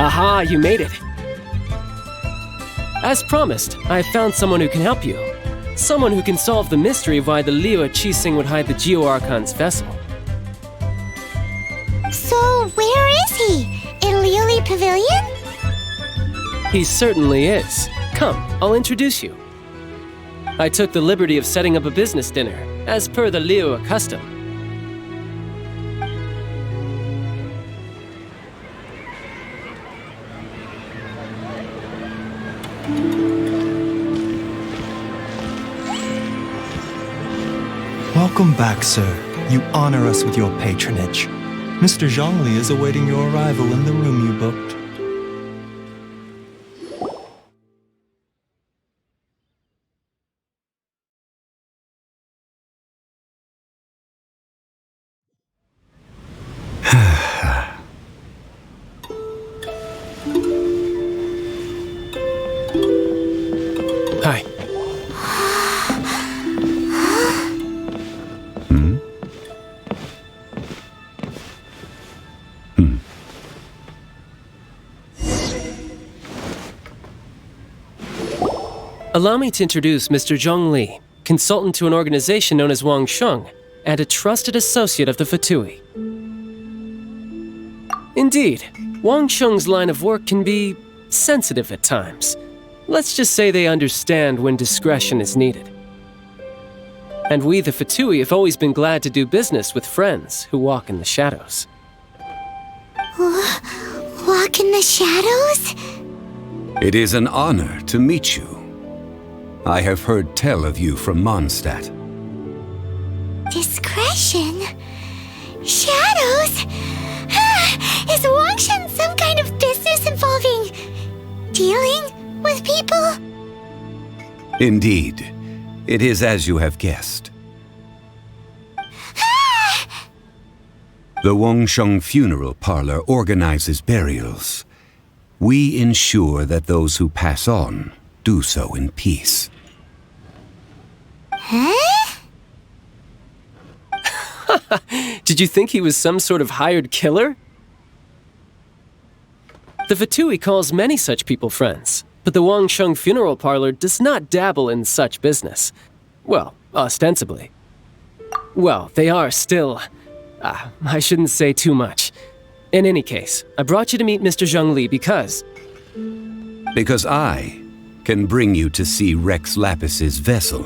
Aha, you made it. As promised, I found someone who can help you. Someone who can solve the mystery of why the Liu Qixing would hide the Geo-Archon's vessel. So, where is he? In Liuli Pavilion? He certainly is. Come, I'll introduce you. I took the liberty of setting up a business dinner, as per the Liu custom. Welcome back, sir. You honor us with your patronage. Mr. Zhongli is awaiting your arrival in the room you booked. Hi. Allow me to introduce Mr. Zhong Li, consultant to an organization known as Wang Sheng, and a trusted associate of the Fatui. Indeed, Wang Sheng's line of work can be sensitive at times. Let's just say they understand when discretion is needed. And we, the Fatui, have always been glad to do business with friends who walk in the shadows. Walk in the shadows? It is an honor to meet you. I have heard tell of you from Mondstadt. Discretion? Shadows? Is Wangshan some kind of business involving dealing with people? Indeed. It is as you have guessed. The Wangsheng Funeral Parlor organizes burials. We ensure that those who pass on do so in peace. Huh? Did you think he was some sort of hired killer? The Fatui calls many such people friends, but the Wangsheng Funeral Parlor does not dabble in such business. Well, ostensibly. Well, they are still... I shouldn't say too much. In any case, I brought you to meet Mr. Zhong Li because... Because I can bring you to see Rex Lapis's vessel.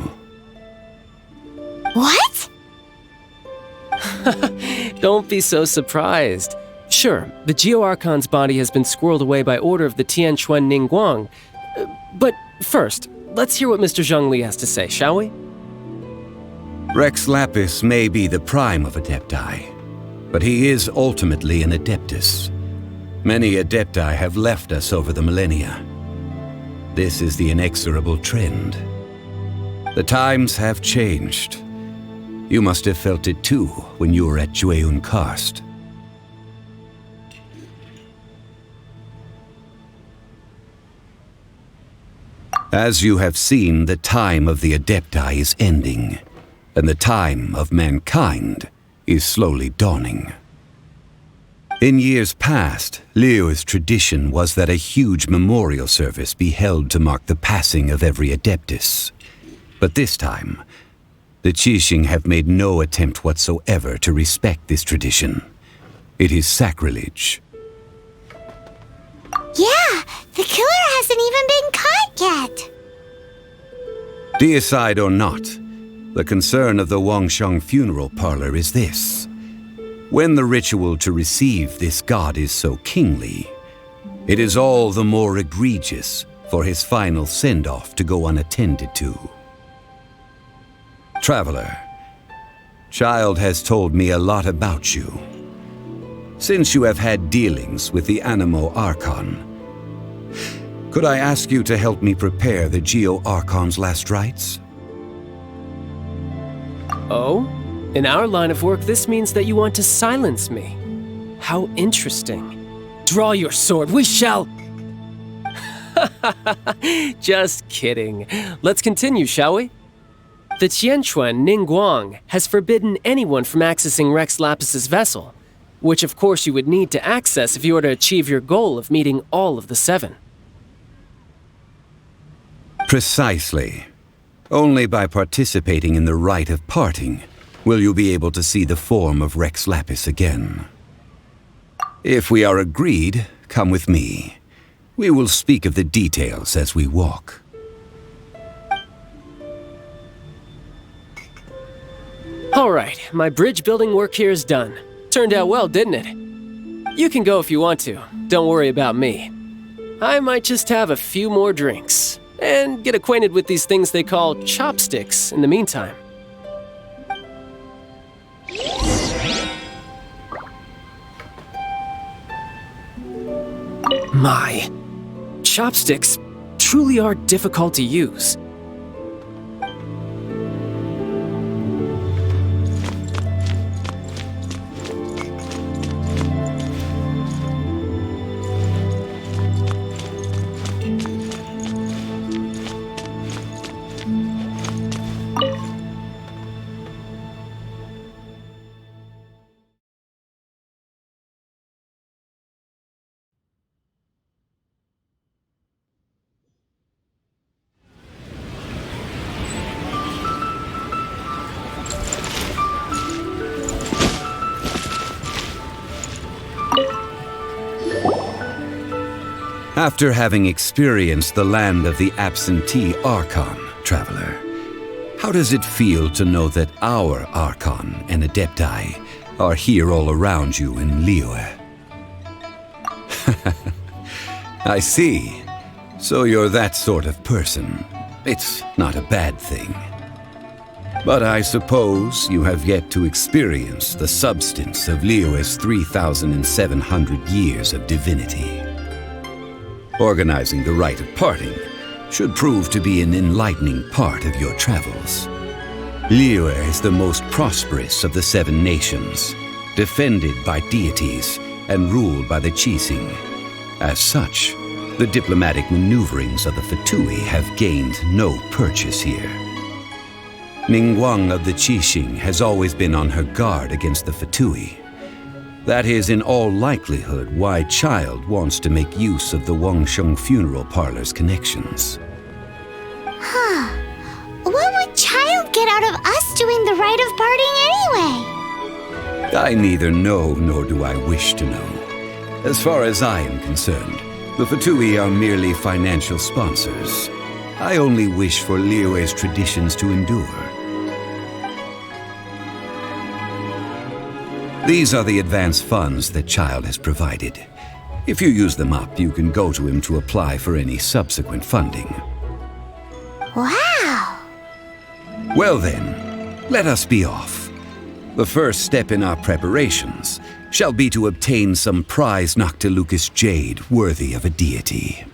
What? Don't be so surprised. Sure, the Geo-Archon's body has been squirreled away by order of the Tianquan Ningguang. But first, let's hear what Mr. Zhong Li has to say, shall we? Rex Lapis may be the prime of Adepti, but he is ultimately an Adeptus. Many Adepti have left us over the millennia. This is the inexorable trend. The times have changed. You must have felt it too when you were at Jueyun Karst. As you have seen, the time of the Adepti is ending, and the time of mankind is slowly dawning. In years past, Liu's tradition was that a huge memorial service be held to mark the passing of every Adeptus. But this time, the Qixing have made no attempt whatsoever to respect this tradition. It is sacrilege. Yeah, the killer hasn't even been caught yet. Deicide or not, the concern of the Wangsheng Funeral Parlor is this. When the ritual to receive this god is so kingly, it is all the more egregious for his final send-off to go unattended to. Traveler, Child has told me a lot about you. Since you have had dealings with the Animo Archon, could I ask you to help me prepare the Geo-Archon's last rites? Oh? In our line of work, this means that you want to silence me. How interesting. Draw your sword, we shall... Just kidding. Let's continue, shall we? The Tianquan Ningguang has forbidden anyone from accessing Rex Lapis's vessel. which of course you would need to access if you were to achieve your goal of meeting all of the 7. Precisely. Only by participating in the rite of parting will you be able to see the form of Rex Lapis again. If we are agreed, come with me. We will speak of the details as we walk. All right, my bridge building work here is done. Turned out well, didn't it? You can go if you want to. Don't worry about me. I might just have a few more drinks and get acquainted with these things they call chopsticks in the meantime. My, chopsticks truly are difficult to use. After having experienced the land of the absentee Archon, traveler, how does it feel to know that our Archon and Adepti are here all around you in Liyue? I see. So you're that sort of person. It's not a bad thing. But I suppose you have yet to experience the substance of Liyue's 3,700 years of divinity. Organizing the rite of parting should prove to be an enlightening part of your travels. Liyue is the most prosperous of the 7 nations, defended by deities and ruled by the Qixing. As such, the diplomatic maneuverings of the Fatui have gained no purchase here. Ningguang of the Qixing has always been on her guard against the Fatui. That is in all likelihood why Child wants to make use of the Wangsheng funeral parlor's connections. Huh. What would Child get out of us doing the rite of parting anyway? I neither know nor do I wish to know. As far as I am concerned, the Fatui are merely financial sponsors. I only wish for Liyue's traditions to endure. These are the advance funds that Child has provided. If you use them up, you can go to him to apply for any subsequent funding. Wow! Well then, let us be off. The first step in our preparations shall be to obtain some prize Noctilucous jade worthy of a deity.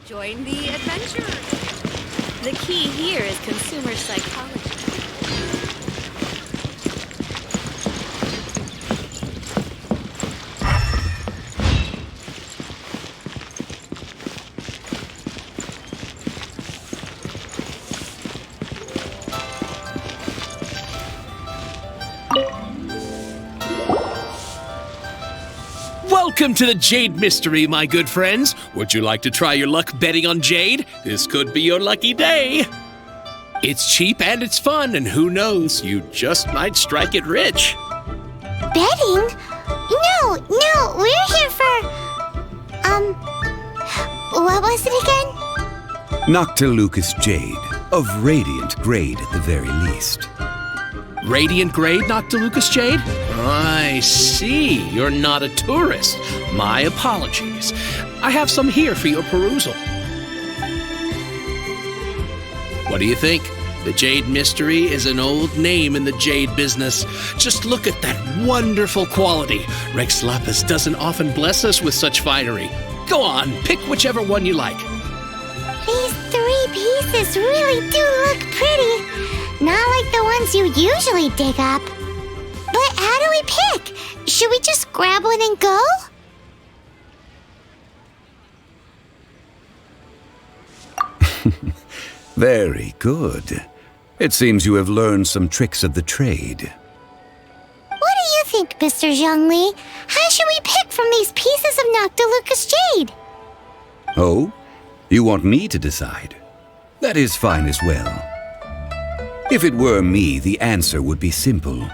Join the adventurers. The key here is consumer psychology. Welcome to the Jade Mystery, my good friends. Would you like to try your luck betting on Jade? This could be your lucky day. It's cheap and it's fun, and who knows, you just might strike it rich. Betting? No, we're here for... what was it again? Noctilucous jade, of radiant grade at the very least. Radiant grade, Noctilucous jade? I see. You're not a tourist. My apologies. I have some here for your perusal. What do you think? The Jade Mystery is an old name in the jade business. Just look at that wonderful quality. Rex Lapis doesn't often bless us with such finery. Go on, pick whichever one you like. These 3 pieces really do look pretty. Not like the ones you usually dig up. But how do we pick? Should we just grab one and go? Very good. It seems you have learned some tricks of the trade. What do you think, Mr. Zhongli? How should we pick from these pieces of Noctilucous jade? Oh? You want me to decide? That is fine as well. If it were me, the answer would be simple.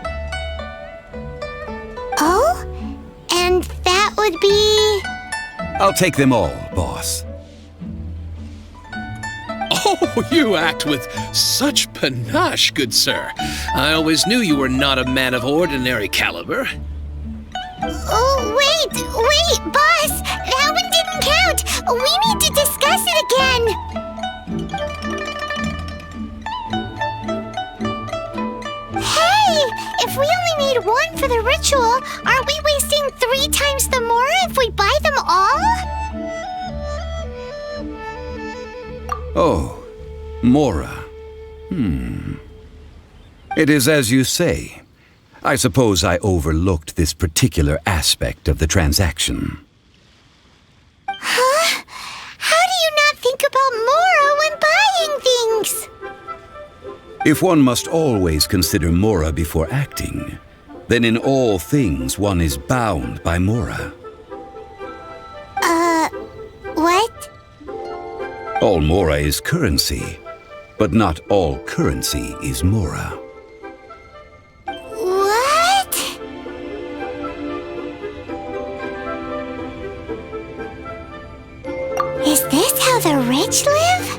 Oh? And that would be... I'll take them all, boss. Oh, you act with such panache, good sir. I always knew you were not a man of ordinary caliber. Oh, wait, boss! That one didn't count! We need to discuss it again! Hey! If we only need 1 for the ritual, aren't we wasting 3 times the more if we buy them all? Oh, Mora. It is as you say. I suppose I overlooked this particular aspect of the transaction. Huh? How do you not think about Mora when buying things? If one must always consider Mora before acting, then in all things one is bound by Mora. What? All Mora is currency, but not all currency is Mora. What? Is this how the rich live?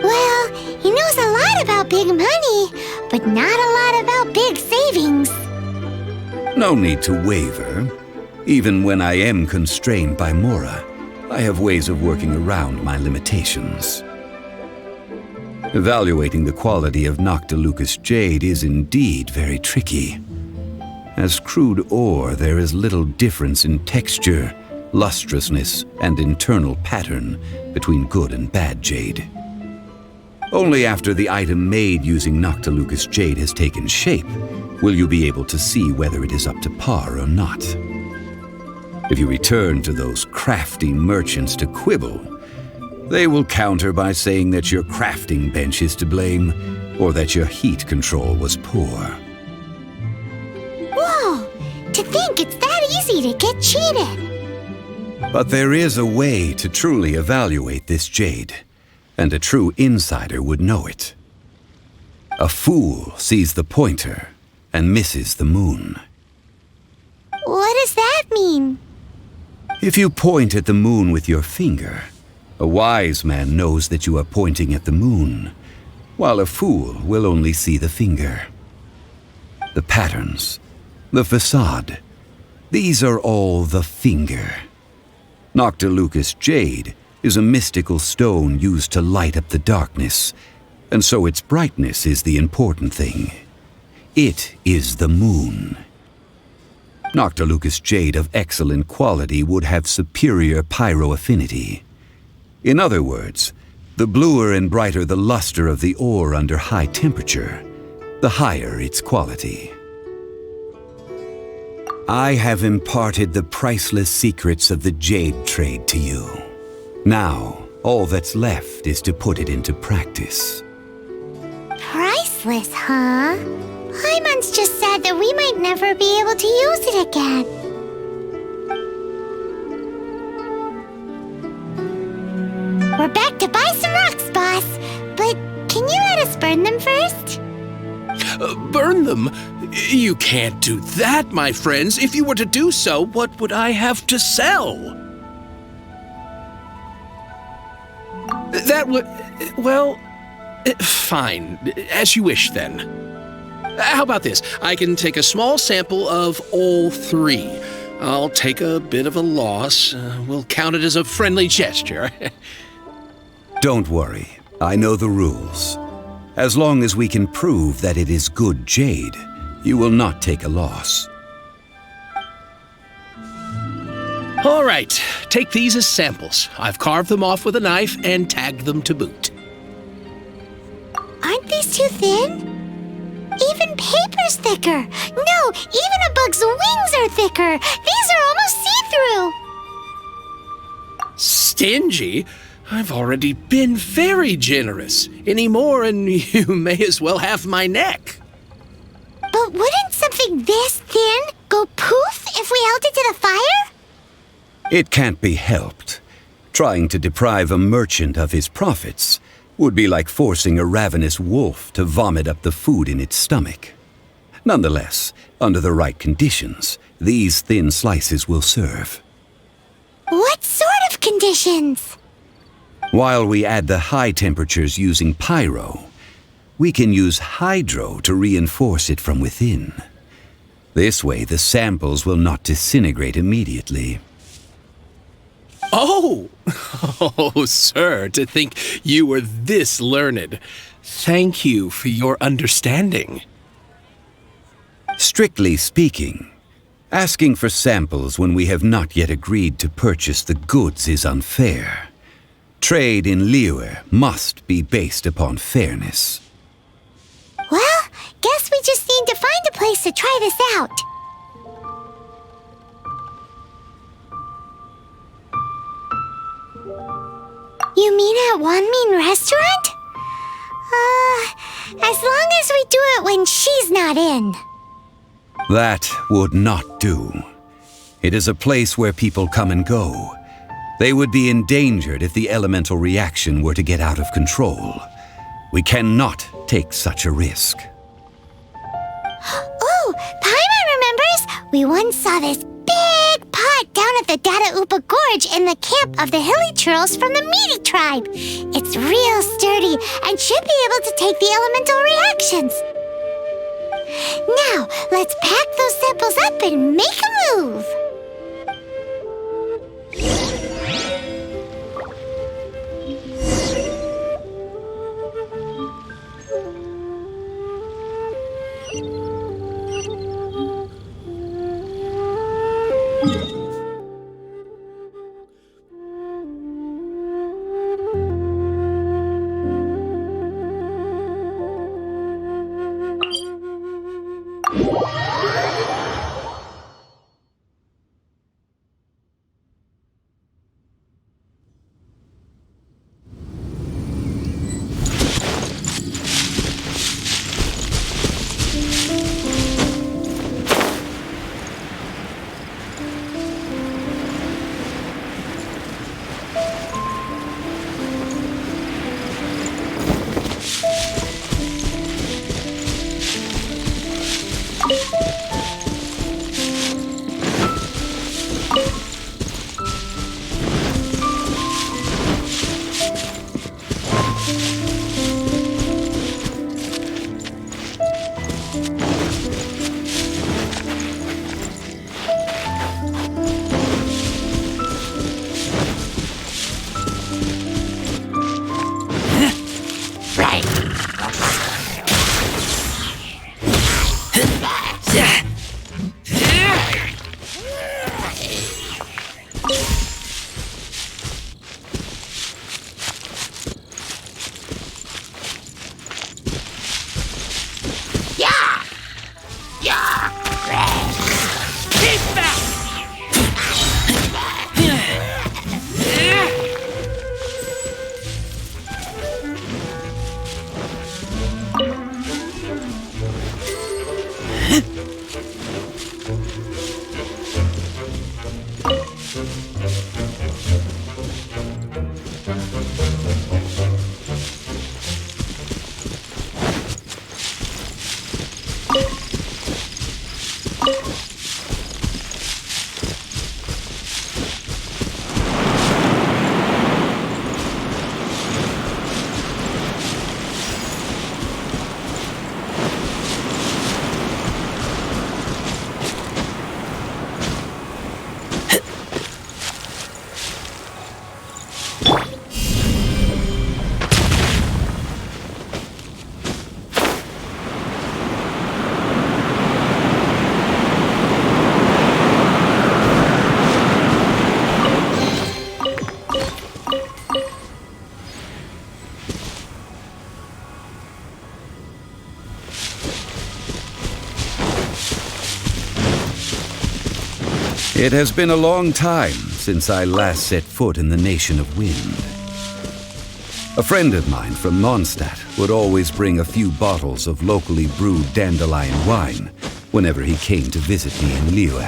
Well, he knows a lot about big money, but not a lot about big savings. No need to waver. Even when I am constrained by Mora, I have ways of working around my limitations. Evaluating the quality of Noctilucous jade is indeed very tricky. As crude ore, there is little difference in texture, lustrousness, and internal pattern between good and bad jade. Only after the item made using Noctilucous jade has taken shape will you be able to see whether it is up to par or not. If you return to those crafty merchants to quibble, they will counter by saying that your crafting bench is to blame or that your heat control was poor. Whoa! To think it's that easy to get cheated! But there is a way to truly evaluate this jade, and a true insider would know it. A fool sees the pointer and misses the moon. What does that mean? If you point at the moon with your finger, a wise man knows that you are pointing at the moon, while a fool will only see the finger. The patterns, the facade, these are all the finger. Noctilucous jade is a mystical stone used to light up the darkness, and so its brightness is the important thing. It is the moon. Noctilucous jade of excellent quality would have superior pyroaffinity. In other words, the bluer and brighter the luster of the ore under high temperature, the higher its quality. I have imparted the priceless secrets of the jade trade to you. Now, all that's left is to put it into practice. Priceless, huh? Hyman's just said that we might never be able to use it again. We're back to buy some rocks, boss. But can you let us burn them first? Burn them? You can't do that, my friends. If you were to do so, what would I have to sell? That would... well... fine. As you wish, then. How about this? I can take a small sample of all 3. I'll take a bit of a loss. We'll count it as a friendly gesture. Don't worry. I know the rules. As long as we can prove that it is good jade, you will not take a loss. All right, take these as samples. I've carved them off with a knife and tagged them to boot. Aren't these too thin? Even paper's thicker. No, even a bug's wings are thicker. These are almost see-through. Stingy? I've already been very generous. Any more and you may as well have my neck. But wouldn't something this thin go poof if we held it to the fire? It can't be helped. Trying to deprive a merchant of his profits would be like forcing a ravenous wolf to vomit up the food in its stomach. Nonetheless, under the right conditions, these thin slices will serve. What sort of conditions? While we add the high temperatures using pyro, we can use hydro to reinforce it from within. This way, the samples will not disintegrate immediately. Oh! Oh, sir, to think you were this learned. Thank you for your understanding. Strictly speaking, asking for samples when we have not yet agreed to purchase the goods is unfair. Trade in Liyue must be based upon fairness. Well, guess we just need to find a place to try this out. You mean at Wanmin Restaurant? As long as we do it when she's not in. That would not do. It is a place where people come and go. They would be endangered if the elemental reaction were to get out of control. We cannot take such a risk. Oh, Paimon remembers! We once saw this big pot down at the Dada Upa Gorge in the camp of the hilly churls from the Meaty tribe. It's real sturdy and should be able to take the elemental reactions. Now, let's pack those samples up and make a move. It has been a long time since I last set foot in the Nation of Wind. A friend of mine from Mondstadt would always bring a few bottles of locally brewed dandelion wine whenever he came to visit me in Liyue.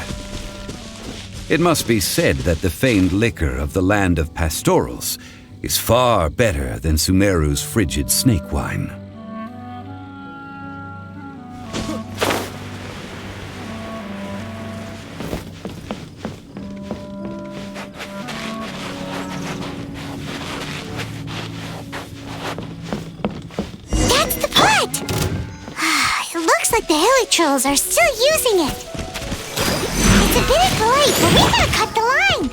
It must be said that the famed liquor of the land of pastorals is far better than Sumeru's frigid snake wine. That's the pot! It looks like the hilichurls are still using it. It's a bit late, but we gotta cut the line.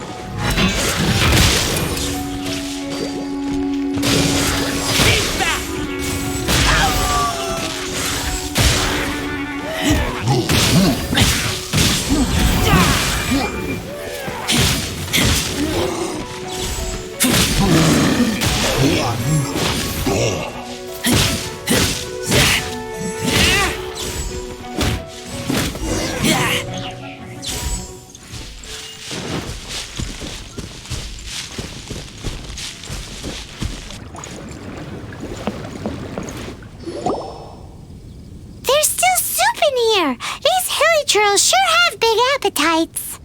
There's still soup in here. These hilichurls sure have big appetites.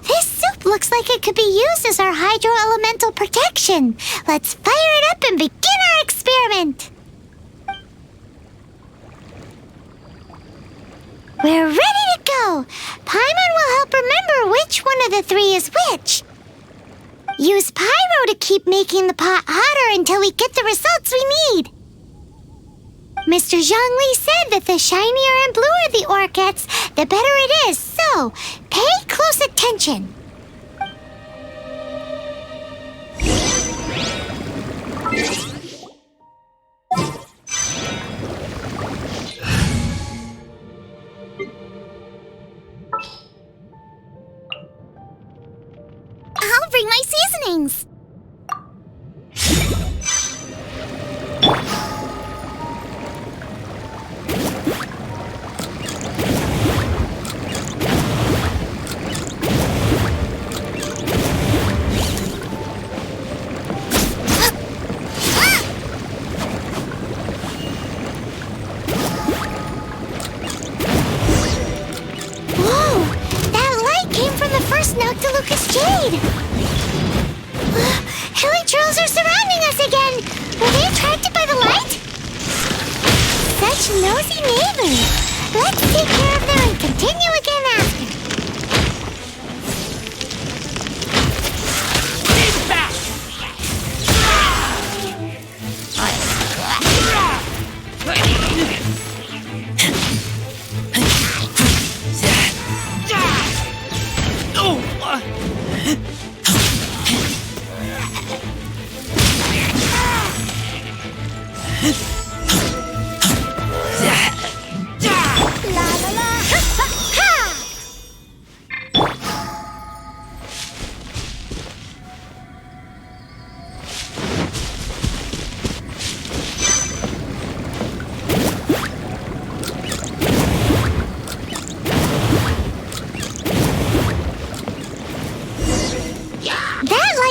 This soup looks like it could be used as our hydro-elemental protection. Let's fire it up and begin our experiment. We're ready to go. Paimon will help remember which one of the three is which. Use pyro to keep making the pot hotter until we get the results we need. Mr. Zhongli said that the shinier and bluer the ore gets, the better it is, so pay close attention. I'll bring my seasonings. Noctilucous Jade! Hilichurls are surrounding us again! Were they attracted by the light? Such nosy neighbors! Let's take care of them and continue again after. He's back!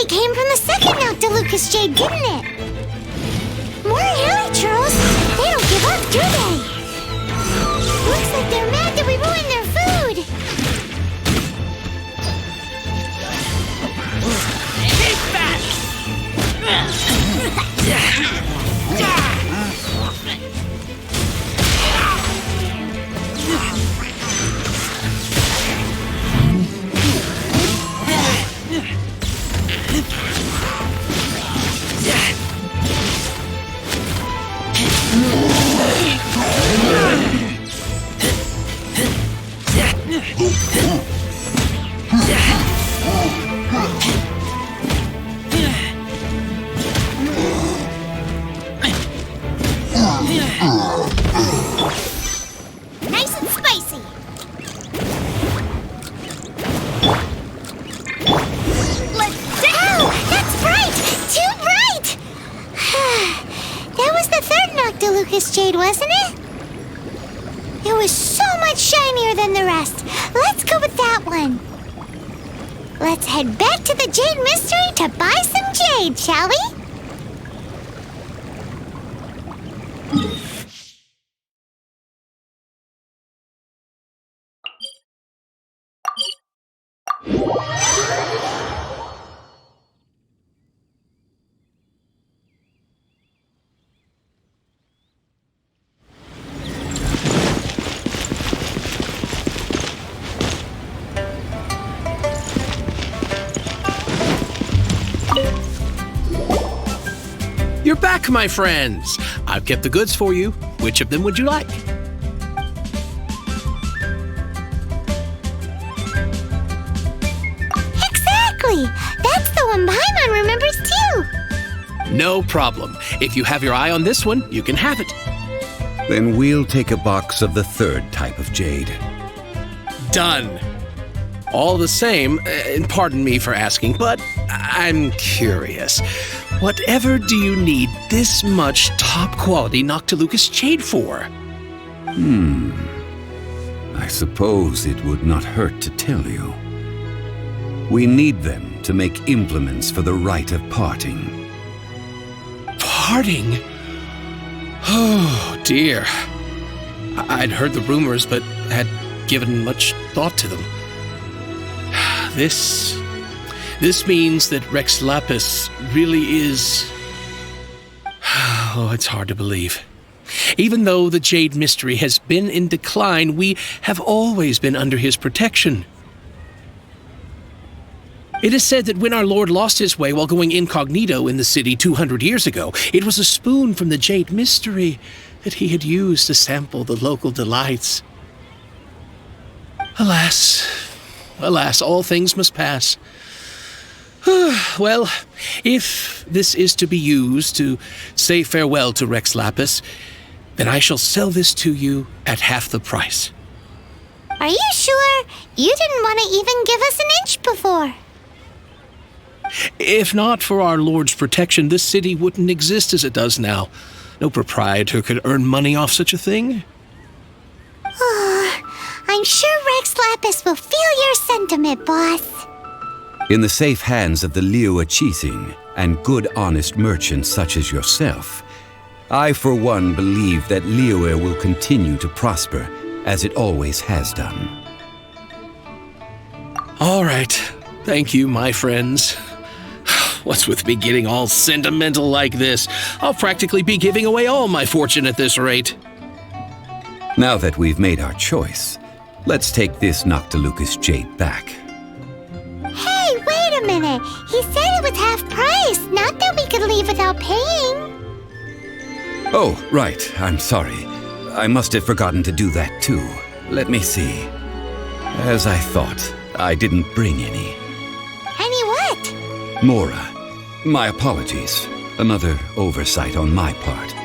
Came from the second Noctilucous Jade, didn't it? More hilichurls? They don't give up, do they? Looks like they're mad that we ruined their food. He's back! Nice and spicy. Let's dig. Oh, that's bright! Too bright! That was the third Noctilucous Jade, wasn't it? It was so much shinier than the rest. Let's go with Let's head back to the Jade Mystery to buy some jade, shall we? You're back, my friends. I've kept the goods for you. Which of them would you like? Exactly! That's the one Paimon remembers too! No problem. If you have your eye on this one, you can have it. Then we'll take a box of the third type of jade. Done. All the same, and pardon me for asking, but I'm curious. Whatever do you need this much top-quality Noctilucus jade for? I suppose it would not hurt to tell you. We need them to make implements for the rite of parting. Parting? Oh, dear. I'd heard the rumors, but had given much thought to them. This means that Rex Lapis really is... Oh, it's hard to believe. Even though the Jade Mystery has been in decline, we have always been under his protection. It is said that when our Lord lost his way while going incognito in the city 200 years ago, it was a spoon from the Jade Mystery that he had used to sample the local delights. Alas, all things must pass. Well, if this is to be used to say farewell to Rex Lapis, then I shall sell this to you at half the price. Are you sure? You didn't want to even give us an inch before. If not for our Lord's protection, this city wouldn't exist as it does now. No proprietor could earn money off such a thing. I'm sure Rex Lapis will feel your sentiment, boss. In the safe hands of the Liu Chising and good honest merchants such as yourself, I for one believe that Liyue will continue to prosper as it always has done. All right. Thank you, my friends. What's with me getting all sentimental like this? I'll practically be giving away all my fortune at this rate. Now that we've made our choice, let's take this Noctilucus jade back. Hey, wait a minute. He said it was half price, not that we could leave without paying. Oh, right. I'm sorry. I must have forgotten to do that too. Let me see. As I thought, I didn't bring any. Any what? Mora. My apologies. Another oversight on my part.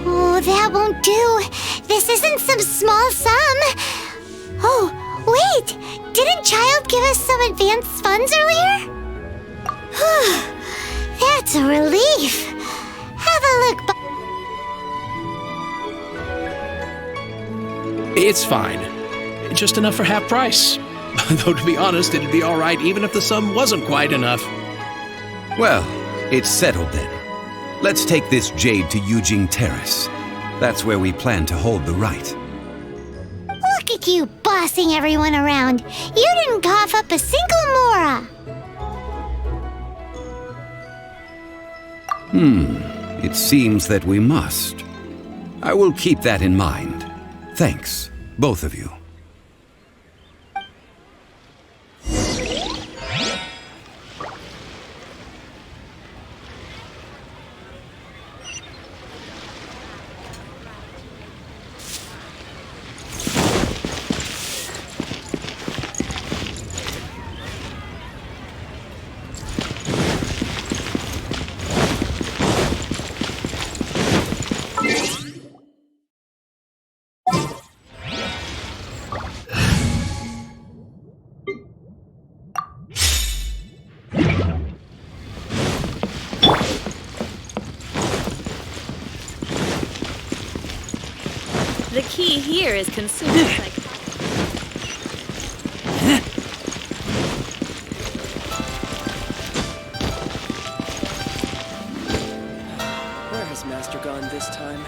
Oh, that won't do. This isn't some small sum. Oh, wait. Didn't Child give us some advanced funds earlier? That's a relief. Have a look. It's fine. Just enough for half price. Though to be honest, it'd be all right even if the sum wasn't quite enough. Well, it's settled then. Let's take this jade to Yujing Terrace. That's where we plan to hold the rite. Look at you bossing everyone around. You didn't cough up a single Mora. It seems that we must. I will keep that in mind. Thanks, both of you. key here is consumer psychology. Where has Master gone this time?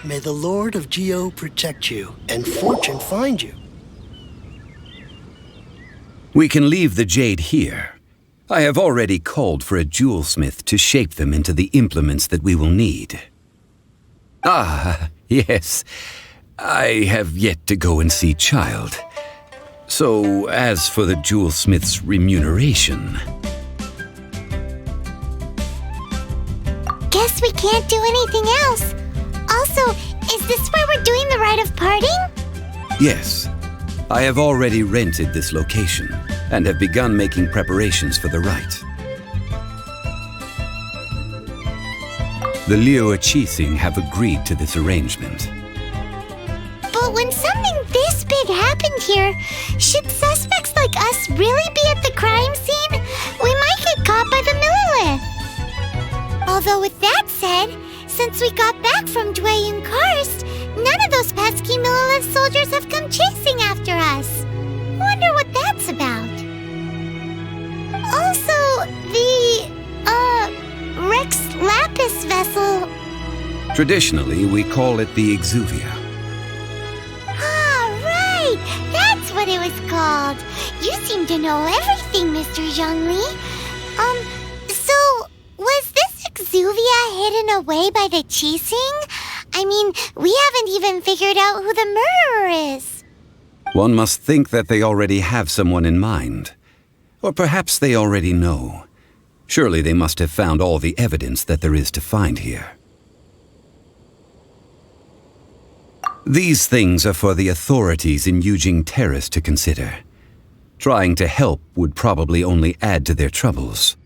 May the Lord of Geo protect you and fortune find you. We can leave the jade here. I have already called for a jewelsmith to shape them into the implements that we will need. Ah, yes. I have yet to go and see Child. So, as for the jewelsmith's remuneration... Guess we can't do anything else. Also, is this where we're doing the rite of parting? Yes. I have already rented this location and have begun making preparations for the rite. The Liu Qixing have agreed to this arrangement. But when something this big happened here, should suspects like us really be at the crime scene? We might get caught by the Millilith. Although with that said, since we got back from Dwayne Karst, none of those pesky Millilith soldiers have come chasing after us. Wonder what that's about. Also, the, Rex Lapis vessel. Traditionally, we call it the Exuvia. Ah, right! That's what it was called. You seem to know everything, Mr. Zhongli. So, was this Exuvia hidden away by the Qixing? I mean, we haven't even figured out who the murderer is. One must think that they already have someone in mind. Or perhaps they already know. Surely they must have found all the evidence that there is to find here. These things are for the authorities in Yujing Terrace to consider. Trying to help would probably only add to their troubles.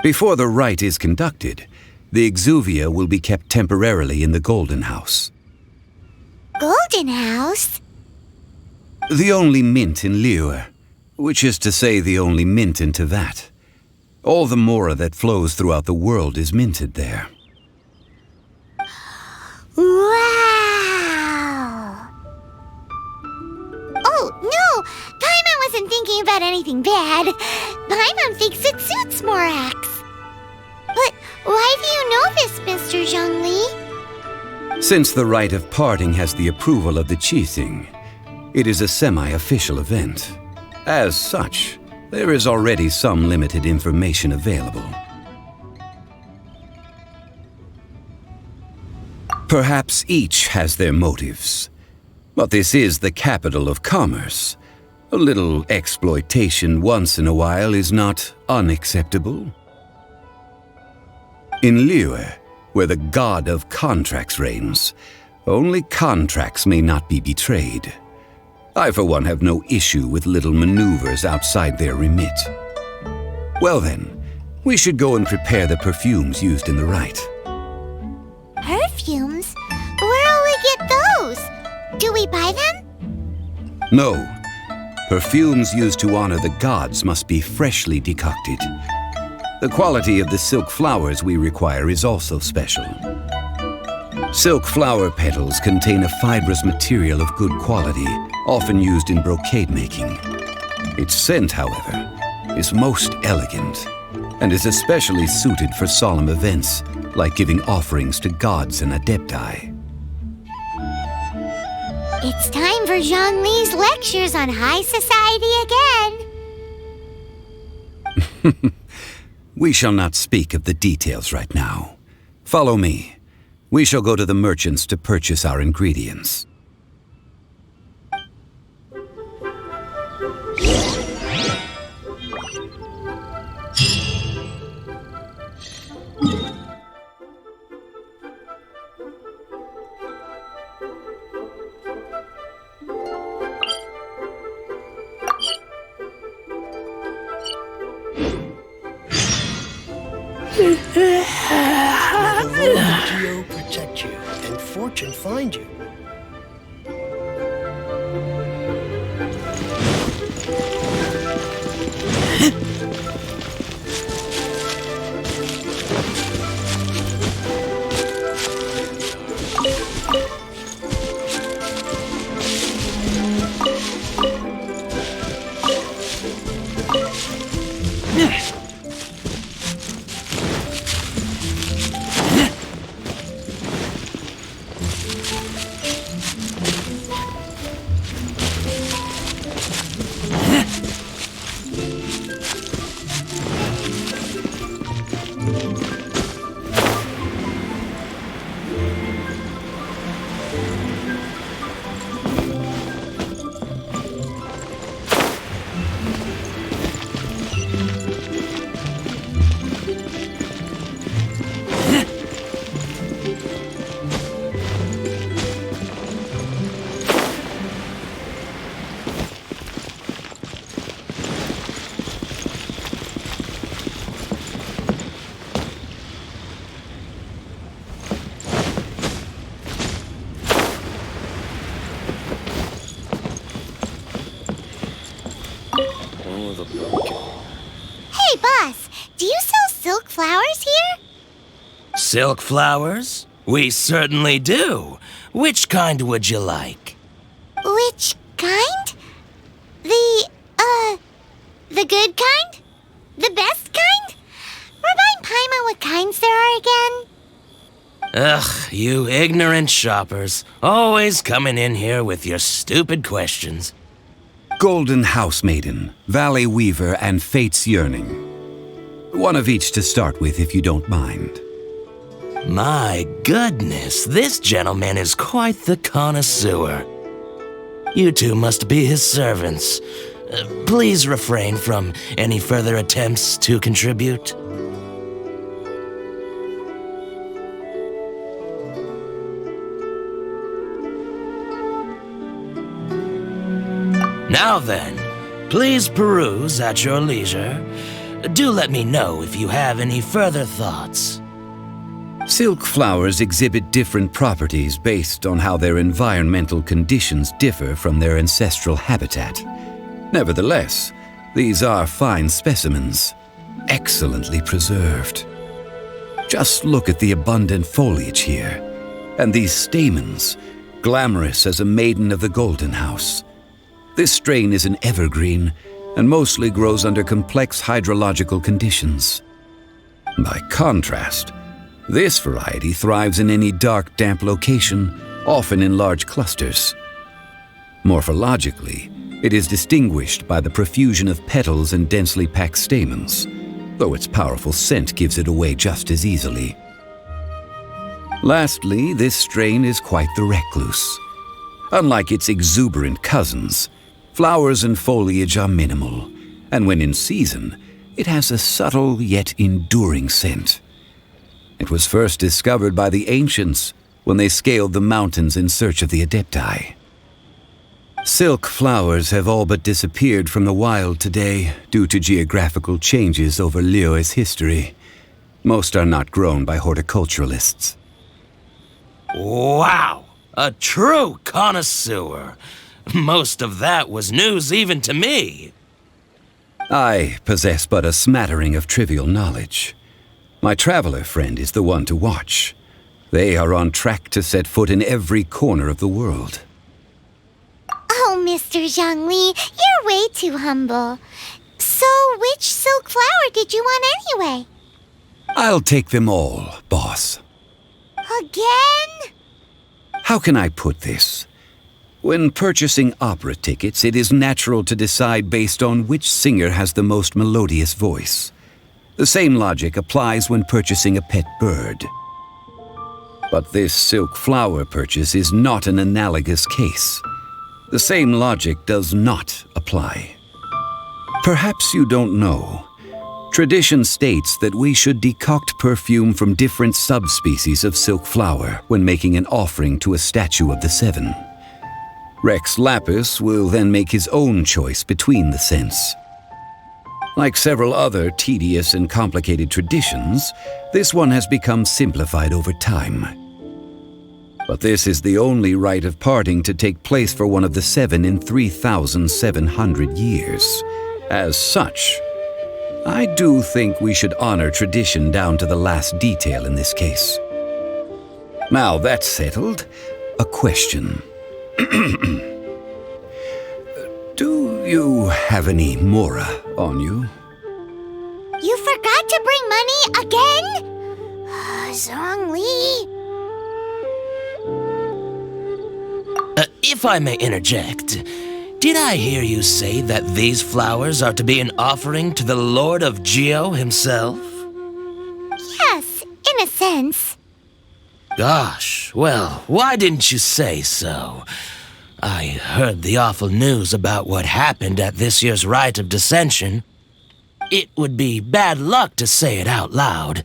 Before the rite is conducted, the Exuvia will be kept temporarily in the Golden House. Golden House? The only mint in Liyue, which is to say the only mint in Teyvat. All the mora that flows throughout the world is minted there. Wow! Oh, no! Paimon wasn't thinking about anything bad. Paimon thinks it suits Morax. But why do you know this, Mr. Zhongli? Since the rite of parting has the approval of the Qixing, it is a semi-official event. As such, there is already some limited information available. Perhaps each has their motives. But this is the capital of commerce. A little exploitation once in a while is not unacceptable. In Liyue, where the god of contracts reigns, only contracts may not be betrayed. I, for one, have no issue with little maneuvers outside their remit. Well then, we should go and prepare the perfumes used in the rite. Perfumes? Where'll we get those? Do we buy them? No. Perfumes used to honor the gods must be freshly decocted. The quality of the silk flowers we require is also special. Silk flower petals contain a fibrous material of good quality, often used in brocade making. Its scent, however, is most elegant and is especially suited for solemn events like giving offerings to gods and adepti. It's time for Zhongli's lectures on high society again. We shall not speak of the details right now. Follow me. We shall go to the merchants to purchase our ingredients. May the Lord of Geo protect you and fortune find you. Hey, boss, do you sell silk flowers here? Silk flowers? We certainly do. Which kind would you like? Which kind? The good kind? The best kind? Remind Paimon what kinds there are again. Ugh, you ignorant shoppers. Always coming in here with your stupid questions. Golden House Maiden, Valley Weaver, and Fate's Yearning. One of each to start with, if you don't mind. My goodness, this gentleman is quite the connoisseur. You two must be his servants. Please refrain from any further attempts to contribute. Now then, please peruse at your leisure. Do let me know if you have any further thoughts. Silk flowers exhibit different properties based on how their environmental conditions differ from their ancestral habitat. Nevertheless, these are fine specimens, excellently preserved. Just look at the abundant foliage here, and these stamens, glamorous as a maiden of the Golden House. This strain is an evergreen and mostly grows under complex hydrological conditions. By contrast, this variety thrives in any dark, damp location, often in large clusters. Morphologically, it is distinguished by the profusion of petals and densely packed stamens, though its powerful scent gives it away just as easily. Lastly, this strain is quite the recluse. Unlike its exuberant cousins, flowers and foliage are minimal, and when in season, it has a subtle yet enduring scent. It was first discovered by the ancients when they scaled the mountains in search of the Adepti. Silk flowers have all but disappeared from the wild today due to geographical changes over Liyue's history. Most are not grown by horticulturalists. Wow! A true connoisseur. Most of that was news even to me. I possess but a smattering of trivial knowledge. My traveler friend is the one to watch. They are on track to set foot in every corner of the world. Oh, Mr. Zhongli, you're way too humble. So, which silk flower did you want anyway? I'll take them all, boss. Again? How can I put this? When purchasing opera tickets, it is natural to decide based on which singer has the most melodious voice. The same logic applies when purchasing a pet bird. But this silk flower purchase is not an analogous case. The same logic does not apply. Perhaps you don't know. Tradition states that we should decoct perfume from different subspecies of silk flower when making an offering to a statue of the seven. Rex Lapis will then make his own choice between the scents. Like several other tedious and complicated traditions, this one has become simplified over time. But this is the only rite of parting to take place for one of the seven in 3,700 years. As such, I do think we should honor tradition down to the last detail in this case. Now that's settled, a question. Do you have any mora on you? You forgot to bring money again? Zhongli. If I may interject, did I hear you say that these flowers are to be an offering to the Lord of Geo himself? Yes, in a sense. Gosh, well, why didn't you say so? I heard the awful news about what happened at this year's Rite of Dissension. It would be bad luck to say it out loud,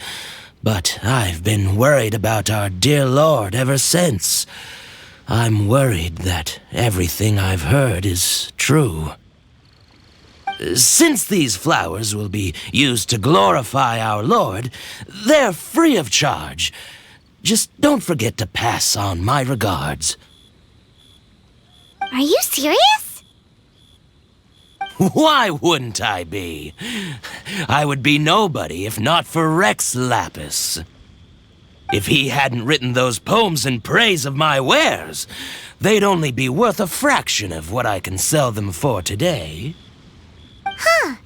but I've been worried about our dear Lord ever since. I'm worried that everything I've heard is true. Since these flowers will be used to glorify our Lord, they're free of charge. Just don't forget to pass on my regards. Are you serious? Why wouldn't I be? I would be nobody if not for Rex Lapis. If he hadn't written those poems in praise of my wares, they'd only be worth a fraction of what I can sell them for today. Huh.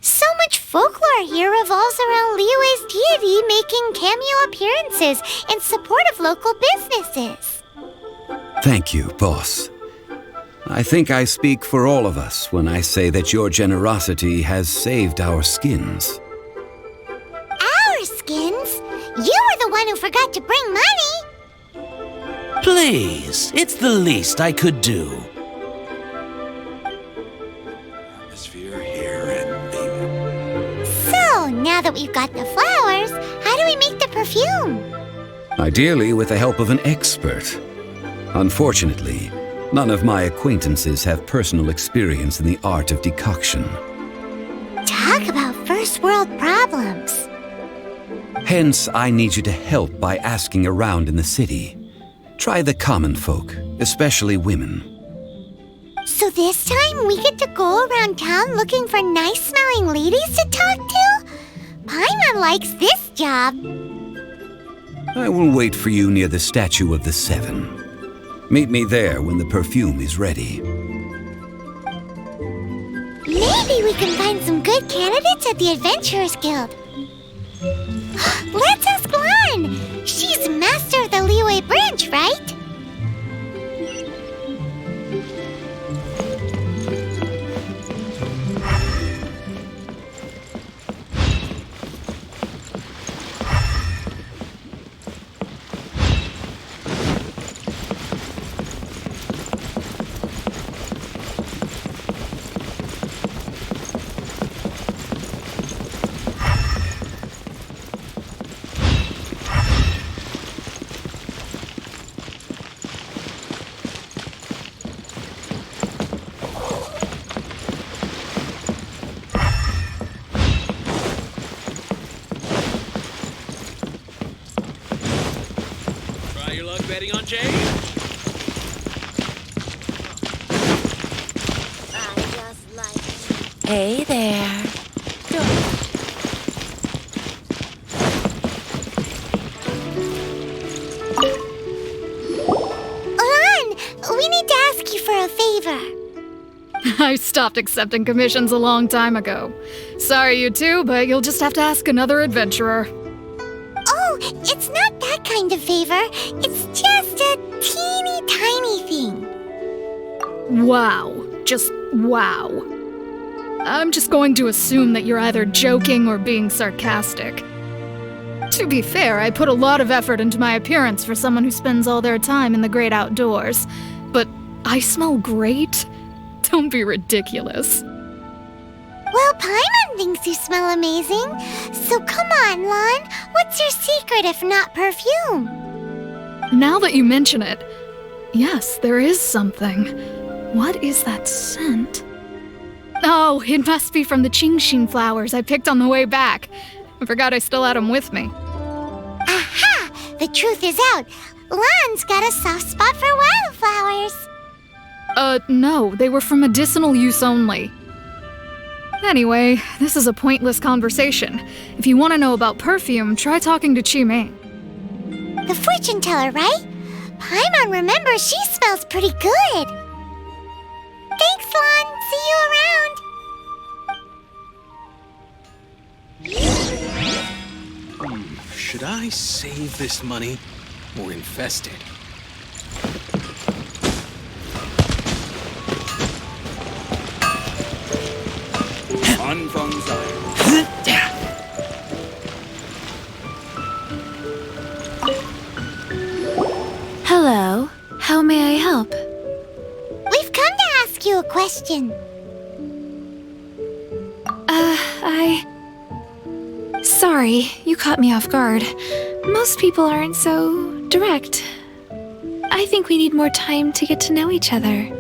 So much folklore here revolves around Liyue's deity making cameo appearances in support of local businesses. Thank you, boss. I think I speak for all of us when I say that your generosity has saved our skins. Our skins? You were the one who forgot to bring money. Please, it's the least I could do. Atmosphere here and So, now that we've got the flowers, how do we make the perfume? Ideally with the help of an expert. Unfortunately, none of my acquaintances have personal experience in the art of decoction. Talk about first world problems. Hence, I need you to help by asking around in the city. Try the common folk, especially women. So this time we get to go around town looking for nice-smelling ladies to talk to? Paimon likes this job. I will wait for you near the statue of the seven. Meet me there when the perfume is ready. Maybe we can find some good candidates at the Adventurers Guild. Let's ask Lan! She's master of the Liyue branch, right? Try your luck betting on Jade? Hey there. Lan, we need to ask you for a favor. I stopped accepting commissions a long time ago. Sorry, you two, but you'll just have to ask another adventurer. Oh, it's not that kind of favor. It's just a teeny tiny thing. Wow. Just wow. I'm just going to assume that you're either joking or being sarcastic. To be fair, I put a lot of effort into my appearance for someone who spends all their time in the great outdoors. But I smell great? Don't be ridiculous. Well, Paimon thinks you smell amazing. So come on, Lan. What's your secret if not perfume? Now that you mention it, yes, there is something. What is that scent? Oh, it must be from the Genshin flowers I picked on the way back. I forgot I still had them with me. Aha! The truth is out. Lan's got a soft spot for wildflowers. No, they were for medicinal use only. Anyway, this is a pointless conversation. If you want to know about perfume, try talking to Qimei. The fortune teller, right? Paimon remembers she smells pretty good. Thanks, Lan. See you around. Should I save this money or invest it? Hello. How may I help? We've come to ask you a question. Sorry, you caught me off guard. Most people aren't so direct. I think we need more time to get to know each other.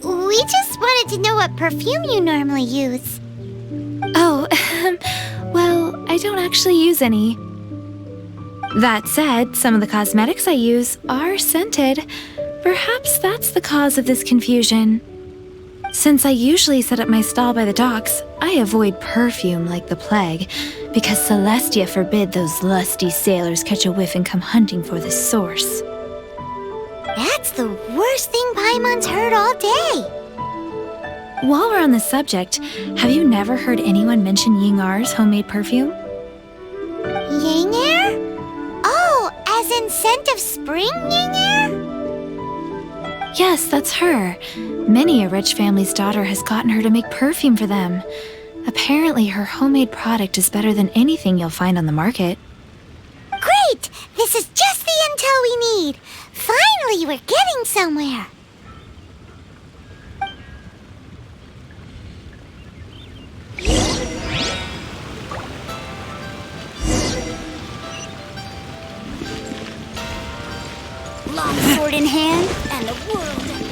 We just wanted to know what perfume you normally use. Oh, well, I don't actually use any. That said, some of the cosmetics I use are scented. Perhaps that's the cause of this confusion. Since I usually set up my stall by the docks, I avoid perfume like the plague, because Celestia forbid those lusty sailors catch a whiff and come hunting for the source. That's the worst thing Paimon's heard all day. While we're on the subject, have you never heard anyone mention Ying-Ar's homemade perfume? Ying-Er? Oh, as in scent of spring Ying-Er? Yes, that's her. Many a rich family's daughter has gotten her to make perfume for them. Apparently, her homemade product is better than anything you'll find on the market. Great! This is just the intel we need. Finally, we're getting somewhere. Long sword in hand and a whirlwind.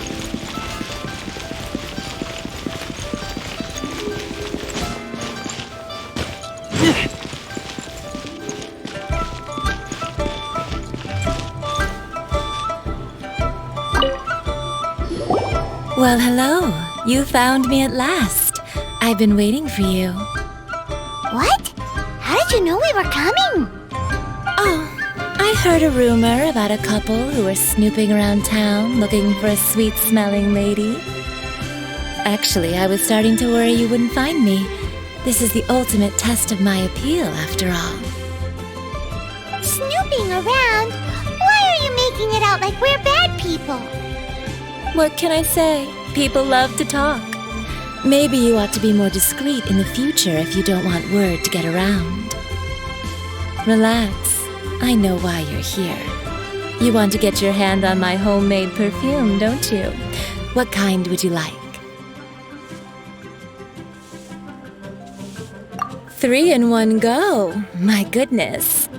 Well, hello. You found me at last. I've been waiting for you. What? How did you know we were coming? Oh, I heard a rumor about a couple who were snooping around town looking for a sweet-smelling lady. Actually, I was starting to worry you wouldn't find me. This is the ultimate test of my appeal, after all. Snooping around? Why are you making it out like we're bad people? What can I say? People love to talk. Maybe you ought to be more discreet in the future if you don't want word to get around. Relax. I know why you're here. You want to get your hand on my homemade perfume, don't you? What kind would you like? 3 in one go. My goodness.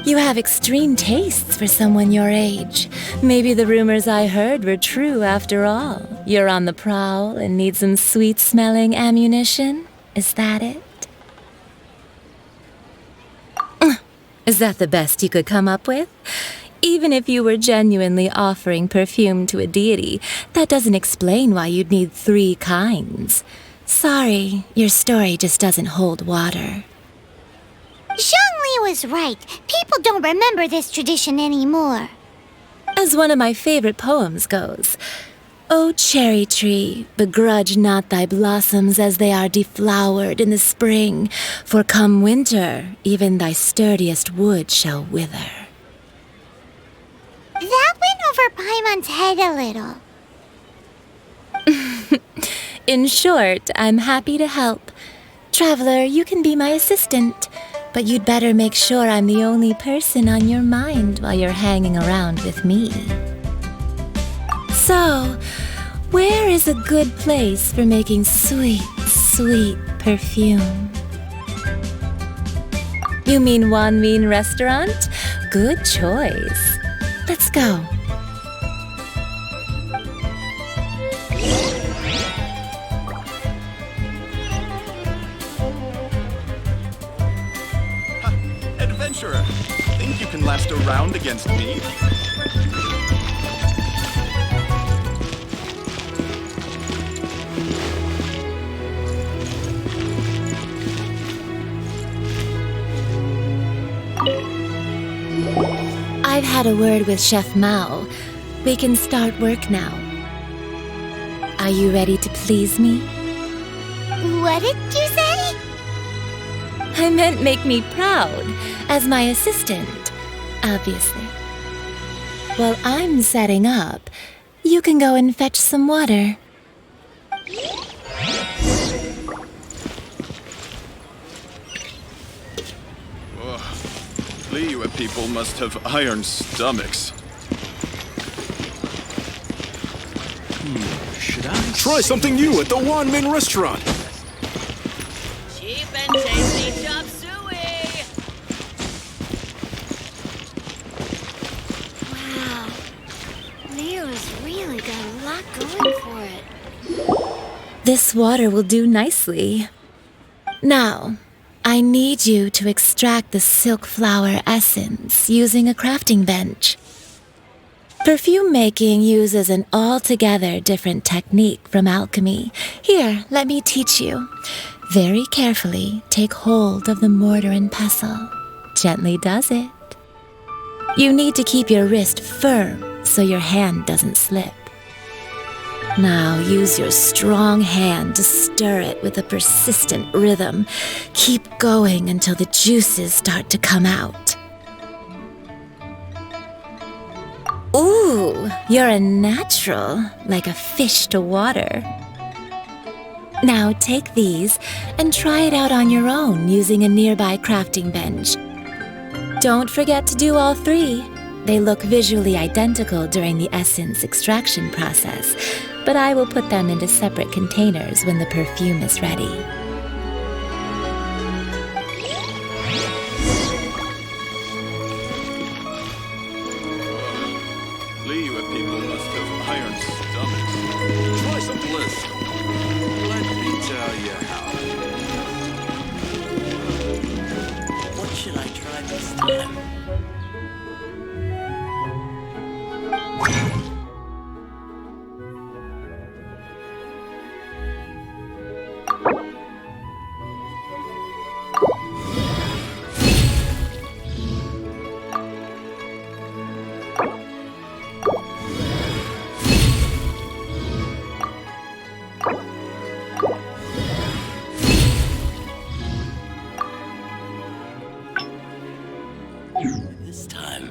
You have extreme tastes for someone your age. Maybe the rumors I heard were true after all. You're on the prowl and need some sweet-smelling ammunition? Is that it? Is that the best you could come up with? Even if you were genuinely offering perfume to a deity, that doesn't explain why you'd need 3 kinds. Sorry, your story just doesn't hold water. Zhongli was right. People don't remember this tradition anymore. As one of my favorite poems goes, "O cherry tree, begrudge not thy blossoms as they are deflowered in the spring, for come winter, even thy sturdiest wood shall wither." That went over Paimon's head a little. In short, I'm happy to help. Traveler, you can be my assistant, but you'd better make sure I'm the only person on your mind while you're hanging around with me. So, where is a good place for making sweet, sweet perfume? You mean Wanmin Restaurant? Good choice. Let's go. Adventurer, think you can last a round against me? I've had a word with Chef Mao. We can start work now. Are you ready to please me? What did you say? I meant make me proud, as my assistant, obviously. While I'm setting up, you can go and fetch some water. Liyue people must have iron stomachs. Should I try something new at the Wanmin Restaurant? Cheap and tasty chop suey! Wow. Leo has really got a lot going for it. This water will do nicely. Now, I need you to extract the silk flower essence using a crafting bench. Perfume making uses an altogether different technique from alchemy. Here, let me teach you. Very carefully, take hold of the mortar and pestle. Gently does it. You need to keep your wrist firm so your hand doesn't slip. Now use your strong hand to stir it with a persistent rhythm. Keep going until the juices start to come out. Ooh, you're a natural, like a fish to water. Now take these and try it out on your own using a nearby crafting bench. Don't forget to do all 3. They look visually identical during the essence extraction process, but I will put them into separate containers when the perfume is ready. Liyue people must have iron stomachs. Try some bliss. Let me tell you how. What should I try this time? This time.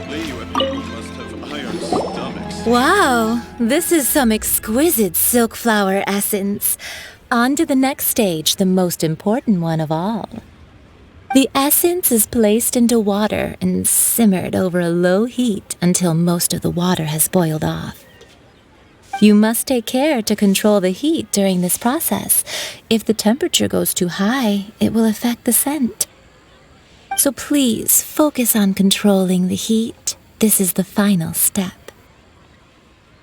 Liyue people must have iron stomachs. Wow, this is some exquisite silk flower essence. On to the next stage, the most important one of all. The essence is placed into water and simmered over a low heat until most of the water has boiled off. You must take care to control the heat during this process. If the temperature goes too high, it will affect the scent. So please focus on controlling the heat. This is the final step.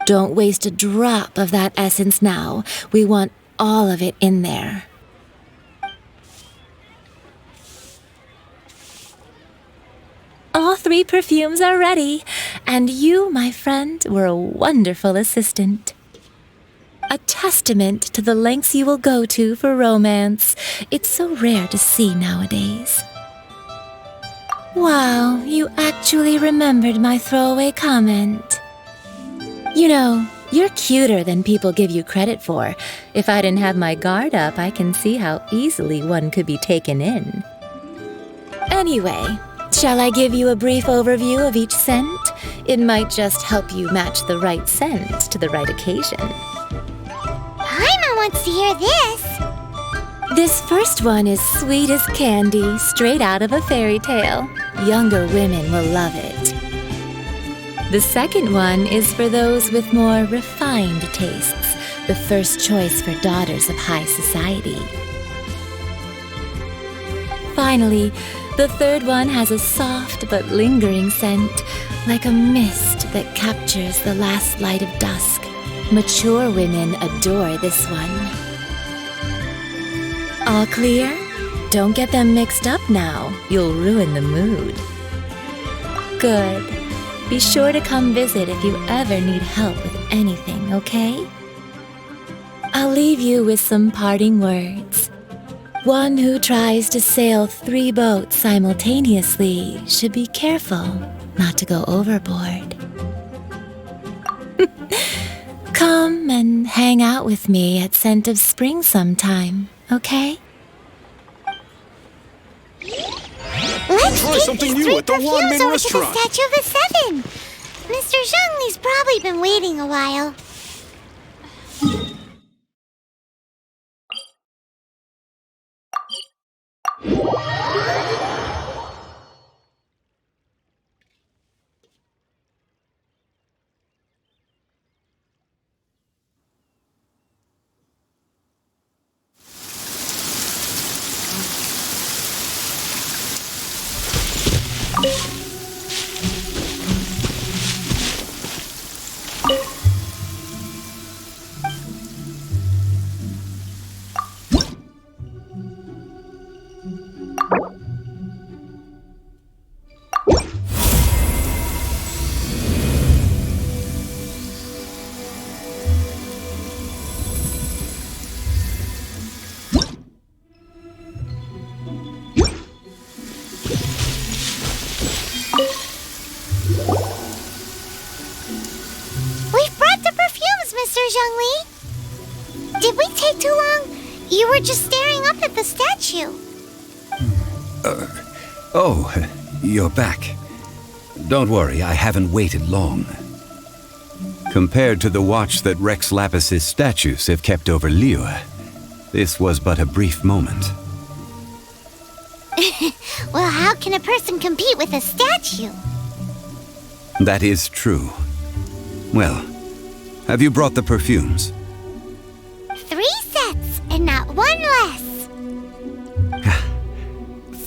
Don't waste a drop of that essence now. We want all of it in there. All 3 perfumes are ready, and you, my friend, were a wonderful assistant. A testament to the lengths you will go to for romance. It's so rare to see nowadays. Wow, you actually remembered my throwaway comment. You know, you're cuter than people give you credit for. If I didn't have my guard up, I can see how easily one could be taken in. Anyway, shall I give you a brief overview of each scent? It might just help you match the right scent to the right occasion. Paimon wants to hear this. This first one is sweet as candy, straight out of a fairy tale. Younger women will love it. The second one is for those with more refined tastes, the first choice for daughters of high society. Finally, the third one has a soft but lingering scent, like a mist that captures the last light of dusk. Mature women adore this one. All clear? Don't get them mixed up now. You'll ruin the mood. Good. Be sure to come visit if you ever need help with anything, okay? I'll leave you with some parting words. One who tries to sail 3 boats simultaneously should be careful not to go overboard. Come and hang out with me at Scent of Spring sometime, okay? Let's Try take something these new 3 at the perfumes Wanmin over restaurant. to the Statue of the Seven. Mr. Zhongli's probably been waiting a while. Zhongli? Did we take too long? You were just staring up at the statue. Oh, you're back. Don't worry, I haven't waited long. Compared to the watch that Rex Lapis's statues have kept over Liyue, this was but a brief moment. Well, how can a person compete with a statue? That is true. Well, have you brought the perfumes? 3 sets, and not one less.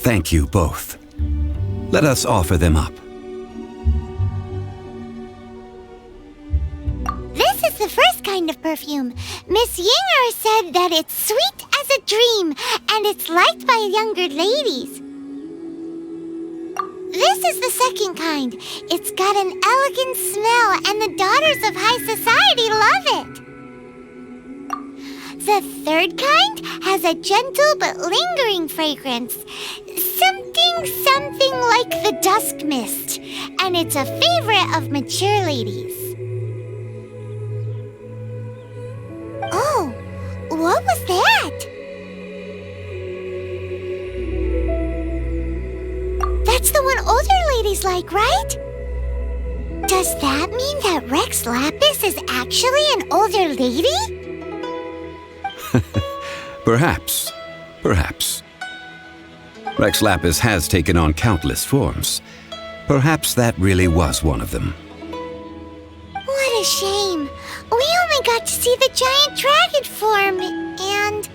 Thank you both. Let us offer them up. This is the first kind of perfume. Miss Yinger said that it's sweet as a dream, and it's liked by younger ladies. This is the second kind. It's got an elegant smell, and the daughters of high society love it. The third kind has a gentle but lingering fragrance. Something like the dusk mist, and it's a favorite of mature ladies. Oh, what was that? That's the one older ladies like, right? Does that mean that Rex Lapis is actually an older lady? Perhaps. Rex Lapis has taken on countless forms. Perhaps that really was one of them. What a shame. We only got to see the giant dragon form, and...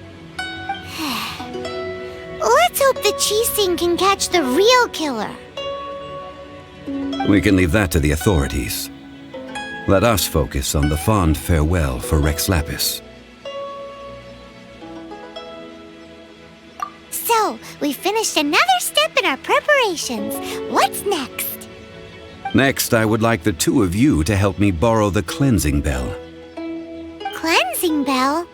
Let's hope the Qixing can catch the real killer. We can leave that to the authorities. Let us focus on the fond farewell for Rex Lapis. So, we finished another step in our preparations. What's next? Next, I would like the two of you to help me borrow the cleansing bell. Cleansing bell?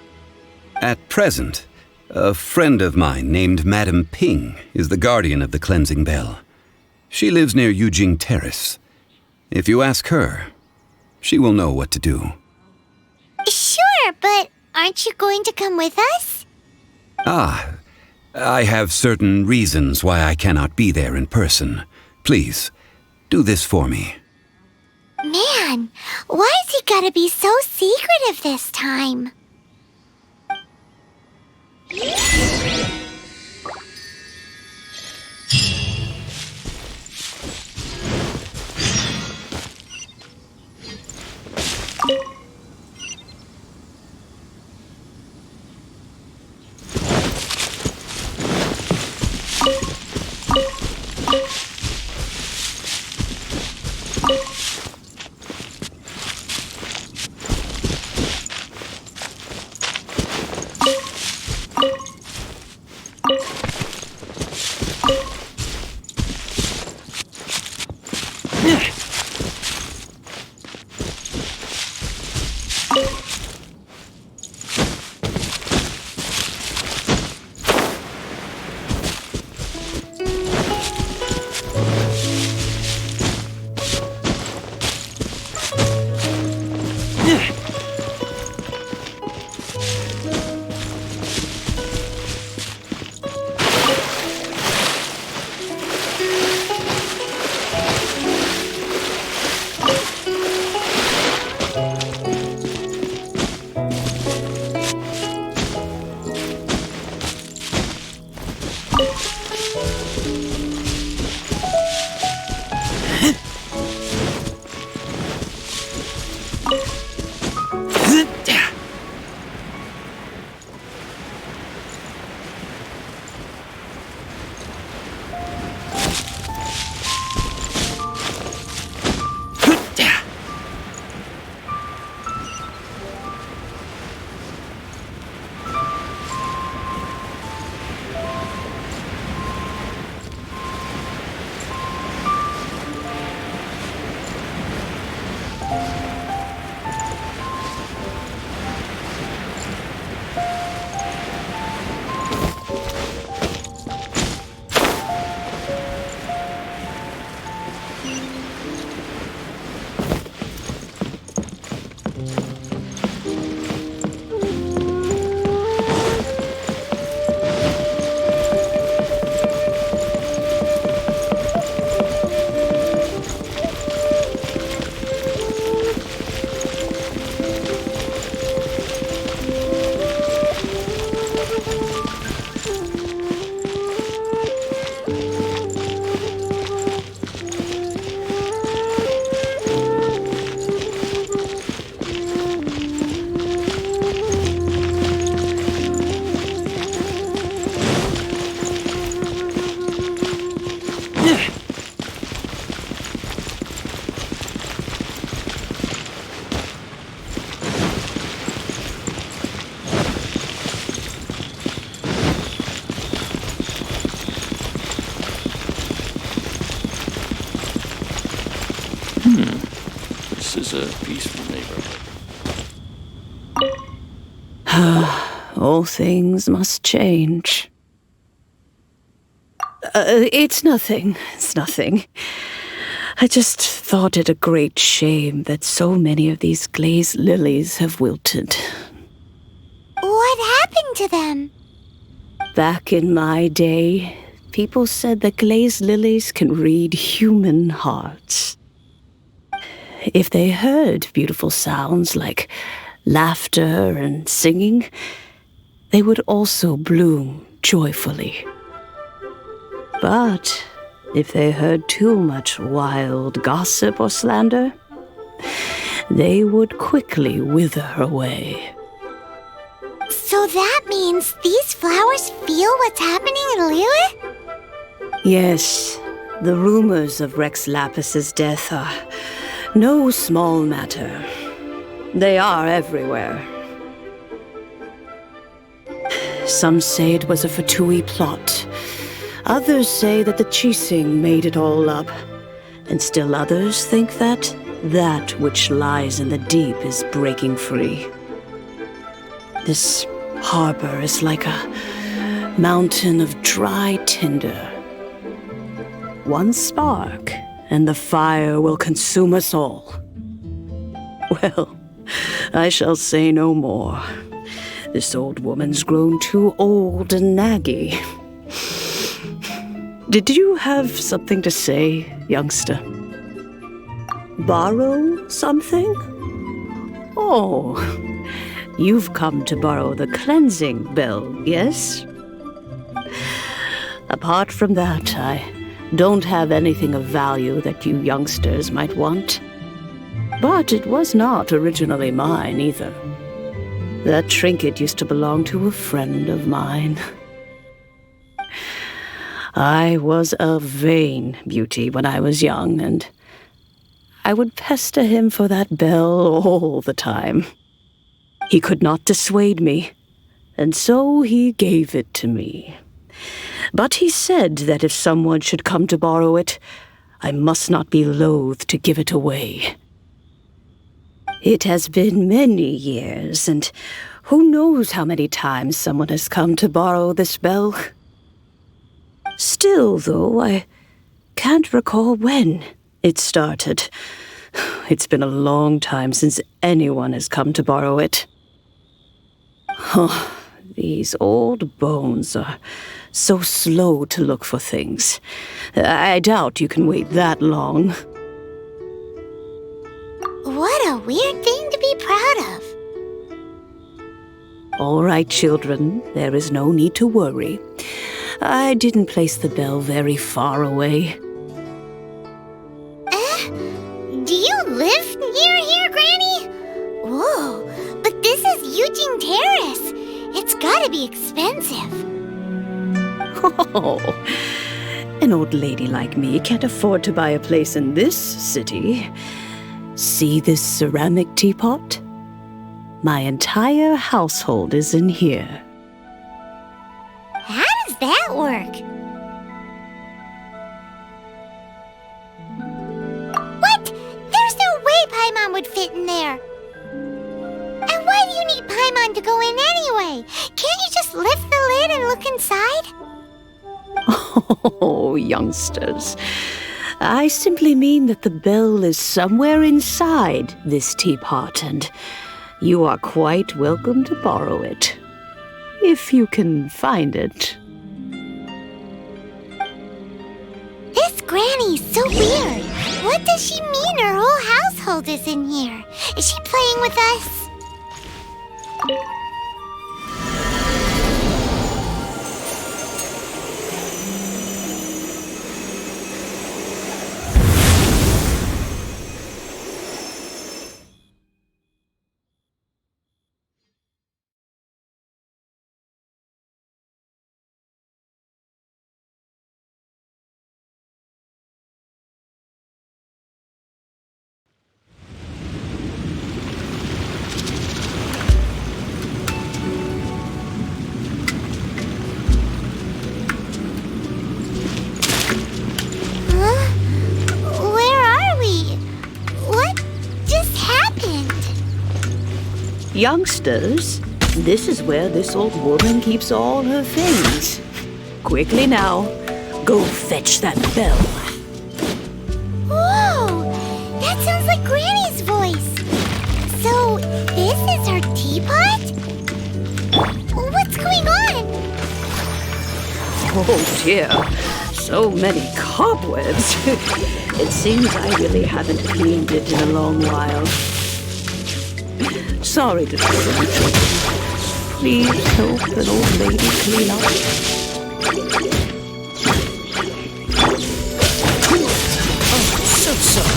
At present, a friend of mine named Madame Ping is the guardian of the cleansing bell. She lives near Yujing Terrace. If you ask her, she will know what to do. Sure, but aren't you going to come with us? Ah, I have certain reasons why I cannot be there in person. Please, do this for me. Man, why's he gotta be so secretive this time? This is a peaceful neighborhood. All things must change. It's nothing. It's nothing. I just thought it a great shame that so many of these glazed lilies have wilted. What happened to them? Back in my day, people said that glazed lilies can read human hearts. If they heard beautiful sounds like laughter and singing, they would also bloom joyfully. But if they heard too much wild gossip or slander, they would quickly wither away. So that means these flowers feel what's happening in Liyue? Yes, the rumors of Rex Lapis's death are No small matter. They are everywhere. Some say it was a Fatui plot. Others say that the Chising made it all up. And still others think that that which lies in the deep is breaking free. This harbor is like a mountain of dry tinder. One spark, and the fire will consume us all. Well, I shall say no more. This old woman's grown too old and naggy. Did you have something to say, youngster? Borrow something? Oh, you've come to borrow the cleansing bell, yes? Apart from that, I don't have anything of value that you youngsters might want. But it was not originally mine, either. That trinket used to belong to a friend of mine. I was a vain beauty when I was young, and I would pester him for that bell all the time. He could not dissuade me, and so he gave it to me. But he said that if someone should come to borrow it, I must not be loath to give it away. It has been many years, and who knows how many times someone has come to borrow this bell. Still, though, I can't recall when it started. It's been a long time since anyone has come to borrow it. Oh, these old bones are so slow to look for things. I doubt you can wait that long. What a weird thing to be proud of. All right, children, there is no need to worry. I didn't place the bell very far away. Do you live near here, Granny? Whoa, but this is Eugene Terrace. It's gotta be expensive. Oh, an old lady like me can't afford to buy a place in this city. See this ceramic teapot? My entire household is in here. How does that work? What? There's no way Paimon would fit in there. And why do you need Paimon to go in anyway? Can't you just lift the lid and look inside? Oh, youngsters. I simply mean that the bell is somewhere inside this teapot, and you are quite welcome to borrow it, if you can find it. This Granny's so weird. What does she mean her whole household is in here? Is she playing with us? Youngsters, this is where this old woman keeps all her things. Quickly now, go fetch that bell. Whoa! That sounds like Granny's voice. So, this is her teapot? What's going on? Oh dear, so many cobwebs. It seems I really haven't cleaned it in a long while. Sorry to trouble you, children. Please help an old lady clean up. Oh, so sorry.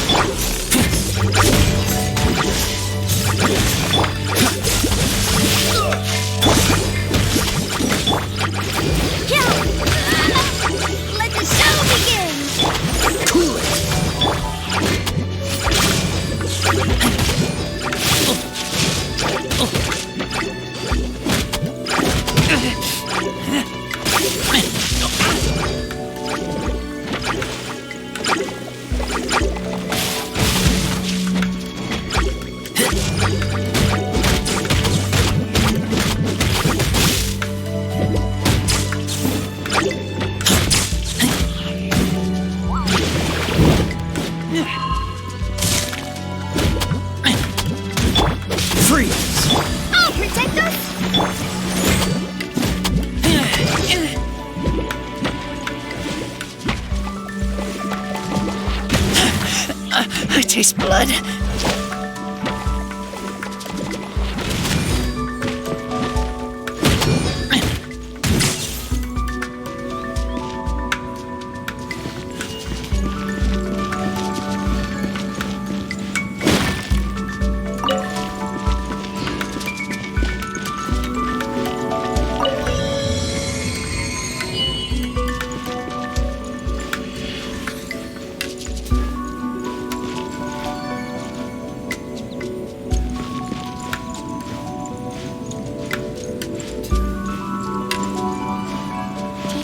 Let the show begin! Cool it. I taste blood.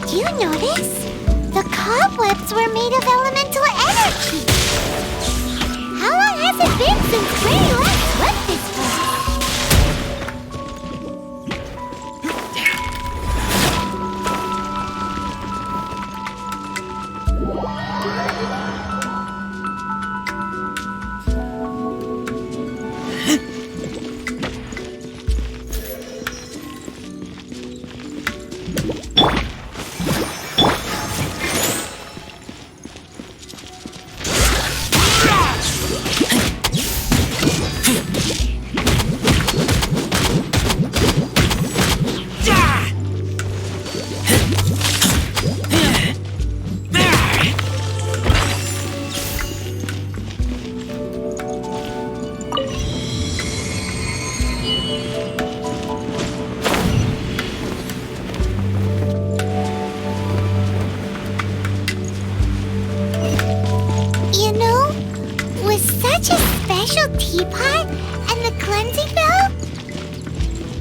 Did you notice? The cobwebs were made of elemental energy. How long has it been since Granny last swept this place? You know, with such a special teapot and the cleansing bell,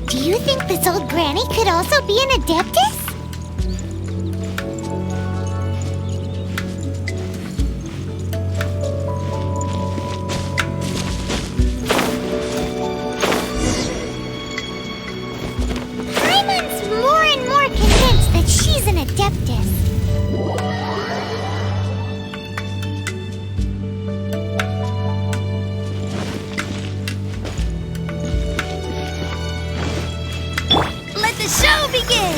do you think this old granny could also be an adeptus? Paimon's more and more convinced that she's an adeptus. Let the show begin!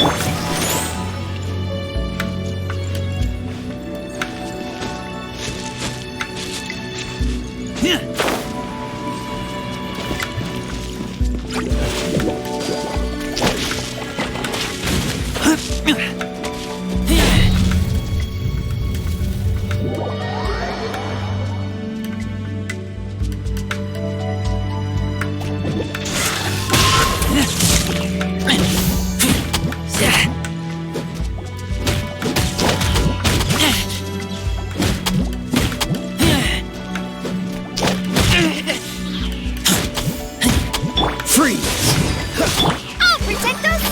Freeze! I'll protect us!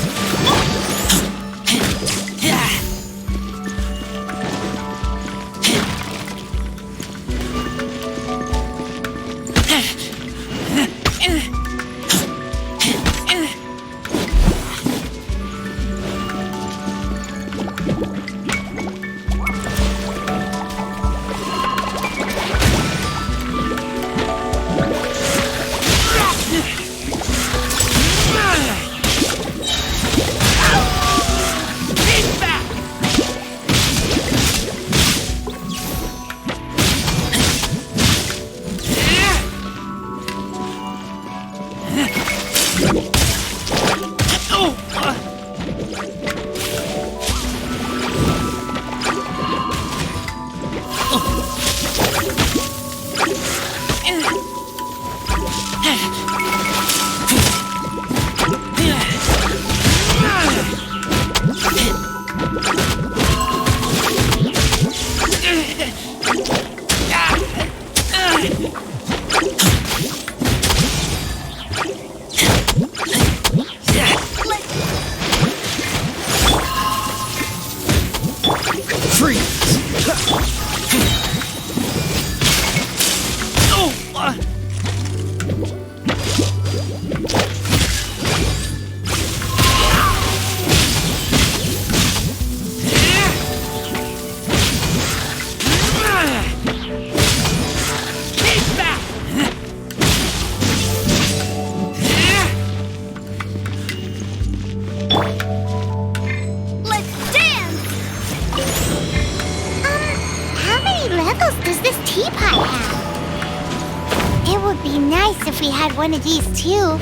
wish we had one of these too.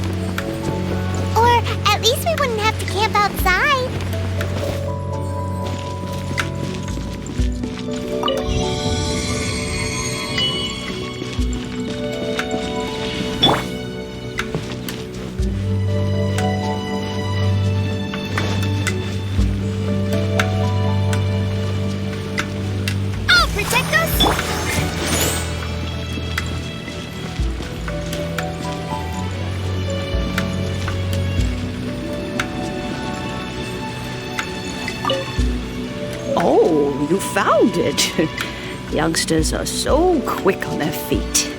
Or at least we wouldn't have to camp outside. I'll protect us! Oh, you found it. Youngsters are so quick on their feet.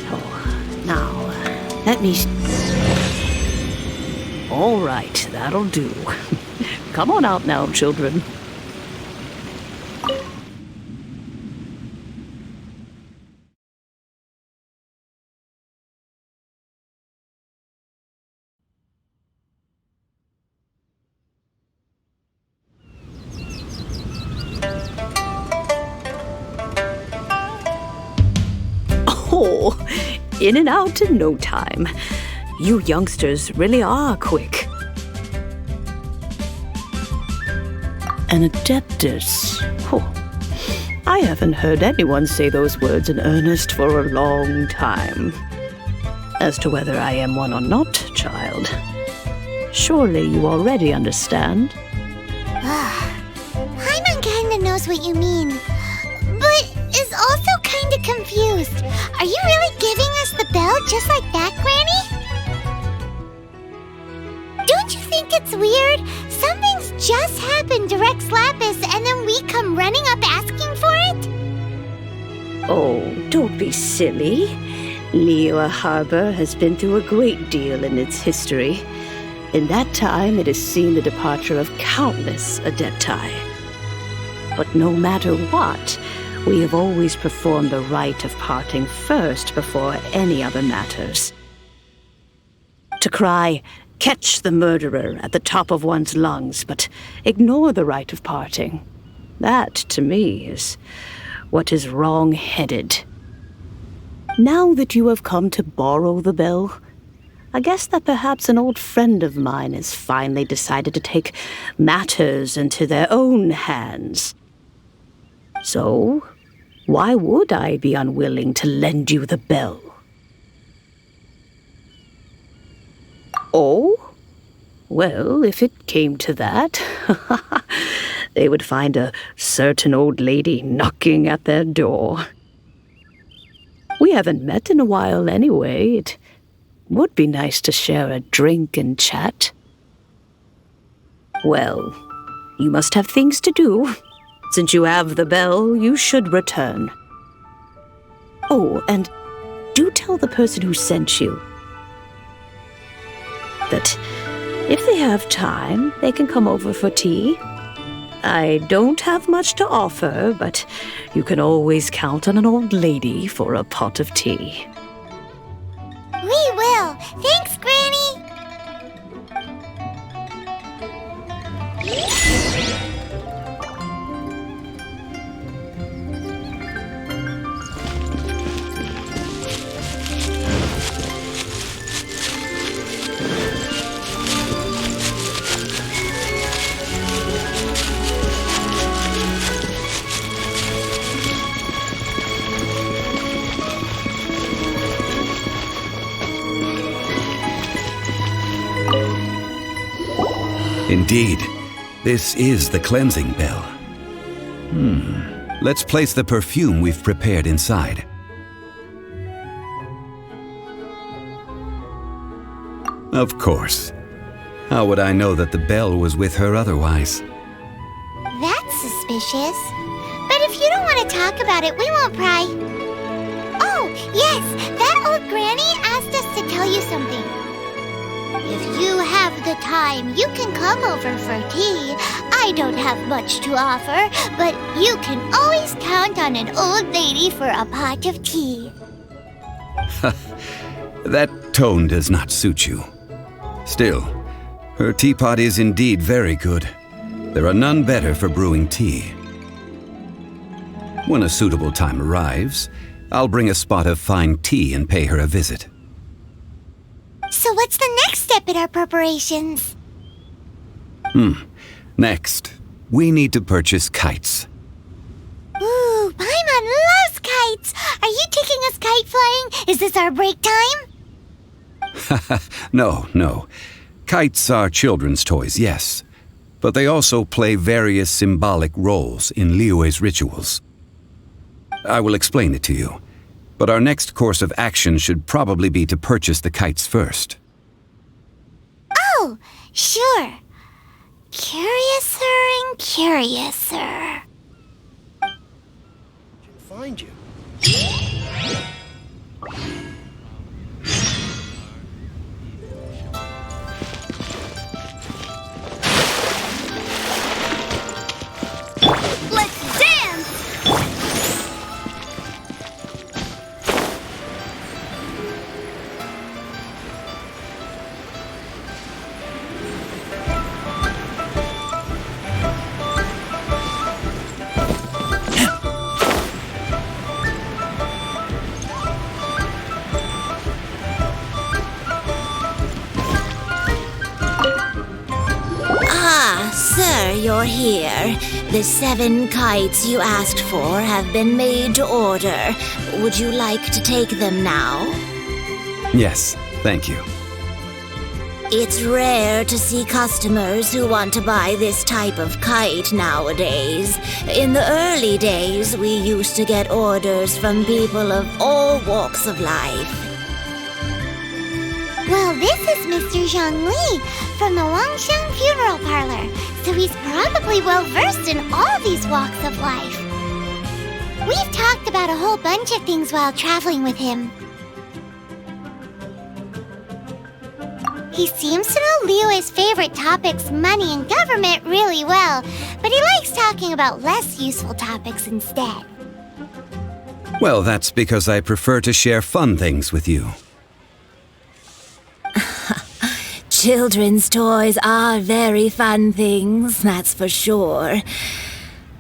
Oh, now, let me... All right, that'll do. Come on out now, children. Oh, in and out in no time. You youngsters really are quick. An adeptus. Oh, I haven't heard anyone say those words in earnest for a long time. As to whether I am one or not, child, surely you already understand. Paimon kinda knows what you mean, but is also kinda confused. Are you really giving us the bell just like that, Granny? Don't you think it's weird? Something's just happened to Rex Lapis and then we come running up asking for it? Oh, don't be silly. Liyue Harbor has been through a great deal in its history. In that time, it has seen the departure of countless adepti. But no matter what, we have always performed the rite of parting first before any other matters. To cry, "Catch the murderer," at the top of one's lungs, but ignore the rite of parting. That, to me, is what is wrong-headed. Now that you have come to borrow the bell, I guess that perhaps an old friend of mine has finally decided to take matters into their own hands. So, why would I be unwilling to lend you the bell? Oh? Well, if it came to that, they would find a certain old lady knocking at their door. We haven't met in a while anyway. It would be nice to share a drink and chat. Well, you must have things to do. Since you have the bell, you should return. Oh, and do tell the person who sent you that if they have time, they can come over for tea. I don't have much to offer, but you can always count on an old lady for a pot of tea. We will. Thanks, Granny. Indeed, this is the cleansing bell. Let's place the perfume we've prepared inside. Of course. How would I know that the bell was with her otherwise? That's suspicious. But if you don't want to talk about it, we won't pry. Oh, yes, that old granny asked us to tell you something. If you have the time, you can come over for tea. I don't have much to offer, but you can always count on an old lady for a pot of tea. That tone does not suit you. Still, her teapot is indeed very good. There are none better for brewing tea. When a suitable time arrives, I'll bring a spot of fine tea and pay her a visit. So what's the next step in our preparations? Next, we need to purchase kites. Ooh, Paimon loves kites! Are you taking us kite flying? Is this our break time? No. Kites are children's toys, yes. But they also play various symbolic roles in Liyue's rituals. I will explain it to you. But our next course of action should probably be to purchase the kites first. Oh, sure. Curiouser and curiouser. Find you. Let's dance! Ah, sir, you're here. The 7 kites you asked for have been made to order. Would you like to take them now? Yes, thank you. It's rare to see customers who want to buy this type of kite nowadays. In the early days, we used to get orders from people of all walks of life. Well, this is Mr. Zhongli from the Wangsheng Funeral Parlor, so he's probably well-versed in all these walks of life. We've talked about a whole bunch of things while traveling with him. He seems to know Liyue's favorite topics, money and government, really well, but he likes talking about less useful topics instead. Well, that's because I prefer to share fun things with you. Children's toys are very fun things, that's for sure.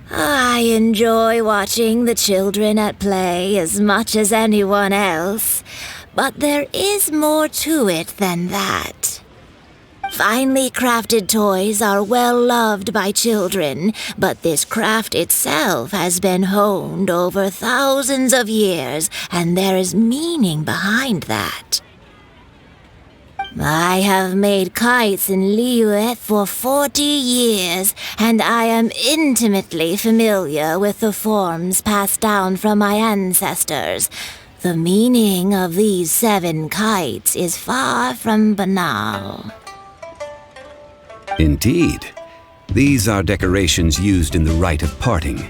I enjoy watching the children at play as much as anyone else, but there is more to it than that. Finely crafted toys are well loved by children, but this craft itself has been honed over thousands of years, and there is meaning behind that. I have made kites in Liyue for 40 years, and I am intimately familiar with the forms passed down from my ancestors. The meaning of these 7 kites is far from banal. Indeed. These are decorations used in the rite of parting.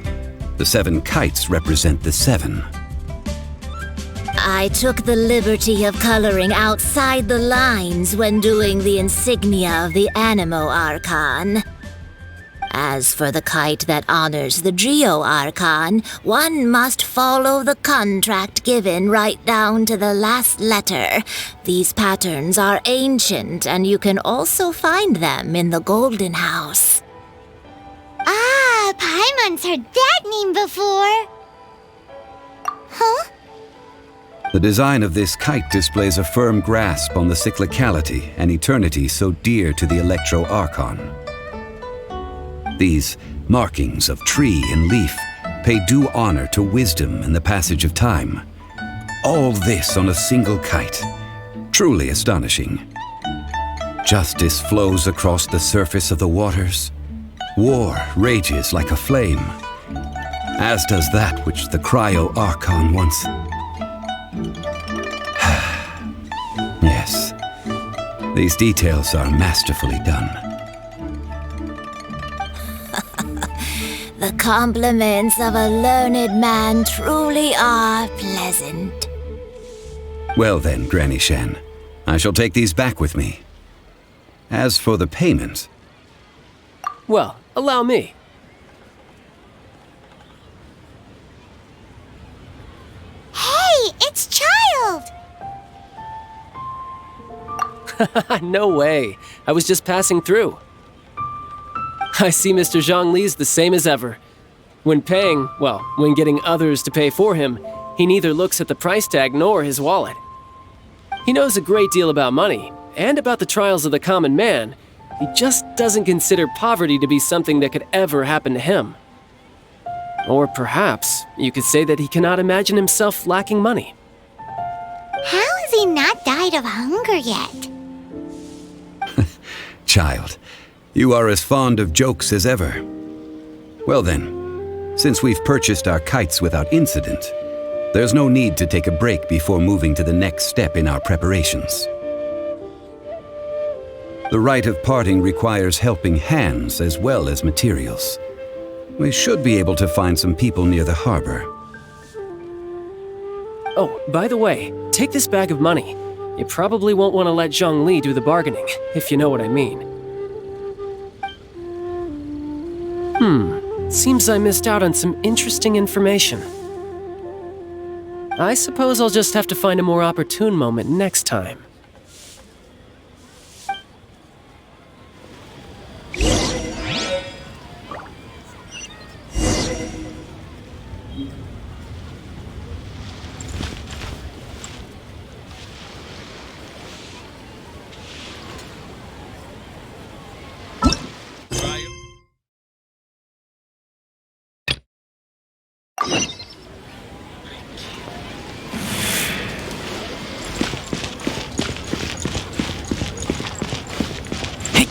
The 7 kites represent the 7. I took the liberty of coloring outside the lines when doing the insignia of the Animo Archon. As for the kite that honors the Geo Archon, one must follow the contract given right down to the last letter. These patterns are ancient, and you can also find them in the Golden House. Ah, Paimon's heard that name before. Huh? The design of this kite displays a firm grasp on the cyclicality and eternity so dear to the Electro Archon. These markings of tree and leaf pay due honor to wisdom and the passage of time. All this on a single kite. Truly astonishing. Justice flows across the surface of the waters. War rages like a flame, as does that which the Cryo Archon once... Yes, these details are masterfully done. The compliments of a learned man truly are pleasant. Well then, Granny Shen, I shall take these back with me. As for the payment... Well, allow me. Hey, it's Child! No way. I was just passing through. I see Mr. Zhongli's the same as ever. When paying, well, when getting others to pay for him, he neither looks at the price tag nor his wallet. He knows a great deal about money, and about the trials of the common man. He just doesn't consider poverty to be something that could ever happen to him. Or perhaps you could say that he cannot imagine himself lacking money. How has he not died of hunger yet? Child, you are as fond of jokes as ever. Well then, since we've purchased our kites without incident, there's no need to take a break before moving to the next step in our preparations. The rite of parting requires helping hands as well as materials. We should be able to find some people near the harbor. Oh, by the way, take this bag of money. You probably won't want to let Zhongli do the bargaining, if you know what I mean. Seems I missed out on some interesting information. I suppose I'll just have to find a more opportune moment next time.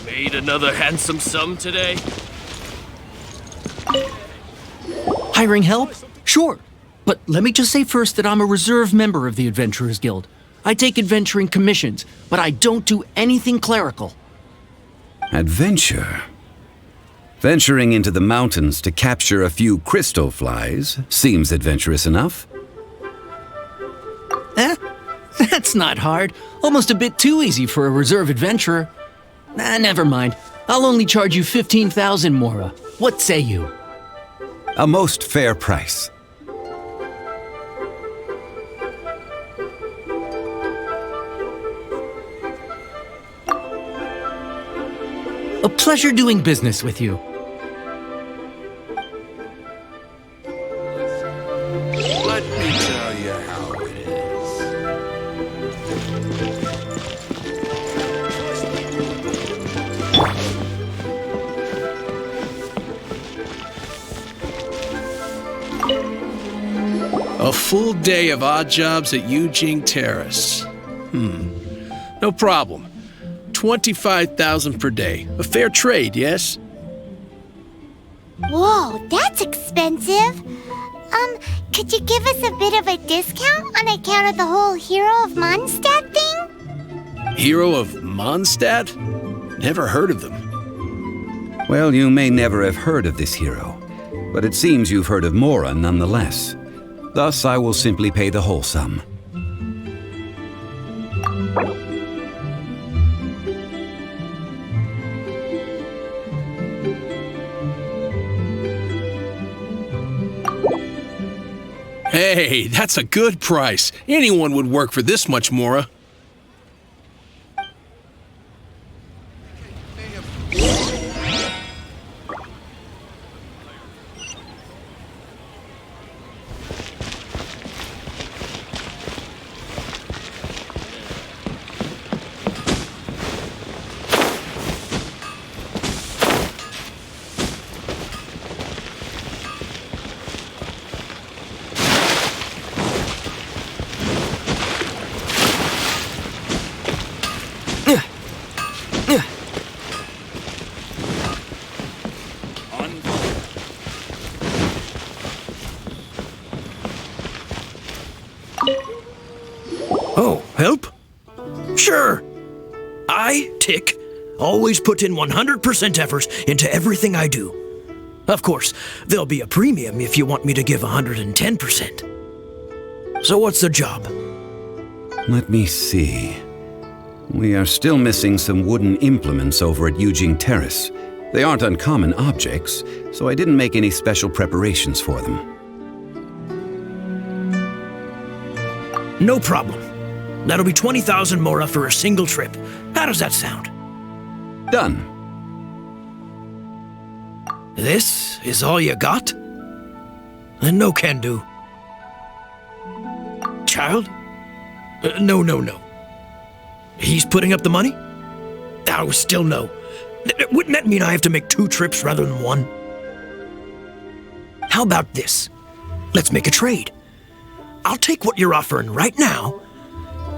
Made another handsome sum today? Hiring help? Sure. But let me just say first that I'm a reserve member of the Adventurers Guild. I take adventuring commissions, but I don't do anything clerical. Adventure? Venturing into the mountains to capture a few crystal flies seems adventurous enough. That's not hard. Almost a bit too easy for a reserve adventurer. Never mind. I'll only charge you 15,000 Mora. What say you? A most fair price. A pleasure doing business with you. Let me tell you how it is. A full day of odd jobs at Yujing Terrace. No problem. 25,000 per day. A fair trade, yes? Whoa, that's expensive. Could you give us a bit of a discount on account of the whole Hero of Mondstadt thing? Hero of Mondstadt? Never heard of them. Well, you may never have heard of this hero, but it seems you've heard of Mora nonetheless. Thus, I will simply pay the whole sum. Hey, that's a good price. Anyone would work for this much, Mora. Oh, help? Sure. I, Tick, always put in 100% effort into everything I do. Of course, there'll be a premium if you want me to give 110%. So what's the job? Let me see. We are still missing some wooden implements over at Yujing Terrace. They aren't uncommon objects, so I didn't make any special preparations for them. No problem. That'll be 20,000 Mora for a single trip. How does that sound? Done. This is all you got? Then no can do. child? No. He's putting up the money? Oh, still no. Wouldn't that mean I have to make 2 trips rather than 1? How about this? Let's make a trade. I'll take what you're offering right now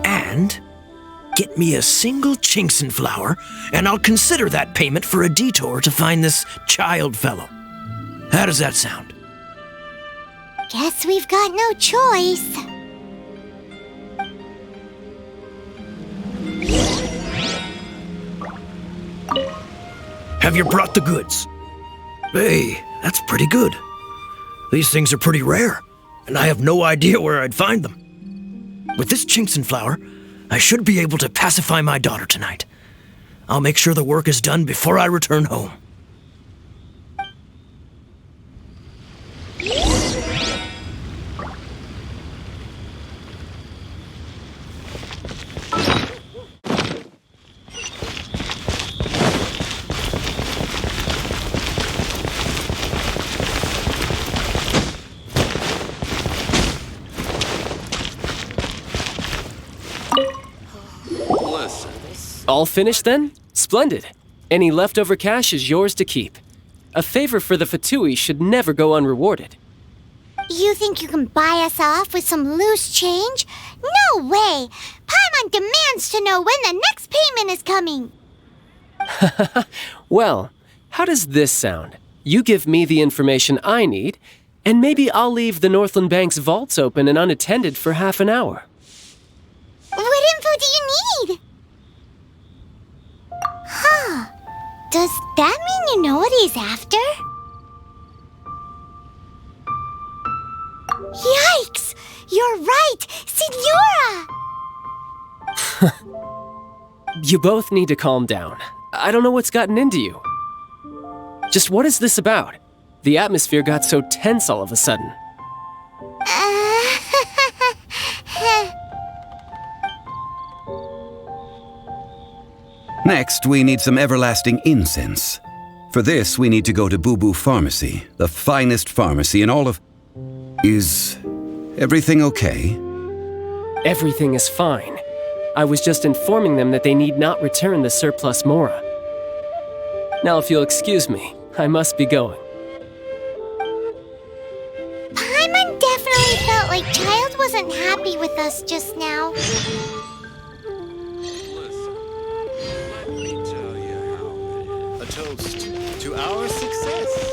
and get me a single Genshin flower, and I'll consider that payment for a detour to find this child fellow. How does that sound? Guess we've got no choice. Have you brought the goods? Hey, that's pretty good. These things are pretty rare, and I have no idea where I'd find them. With this Genshin flower, I should be able to pacify my daughter tonight. I'll make sure the work is done before I return home. All finished then? Splendid. Any leftover cash is yours to keep. A favor for the Fatui should never go unrewarded. You think you can buy us off with some loose change? No way! Paimon demands to know when the next payment is coming! Well, how does this sound? You give me the information I need, and maybe I'll leave the Northland Bank's vaults open and unattended for half an hour. What info do you need? Huh. Does that mean you know what he's after? Yikes! You're right! Signora! You both need to calm down. I don't know what's gotten into you. Just what is this about? The atmosphere got so tense all of a sudden. Next, we need some everlasting incense. For this, we need to go to Boo Boo Pharmacy, the finest pharmacy in all of... Is everything okay? Everything is fine. I was just informing them that they need not return the surplus Mora. Now, if you'll excuse me, I must be going. Paimon definitely felt like Child wasn't happy with us just now. A toast to our success.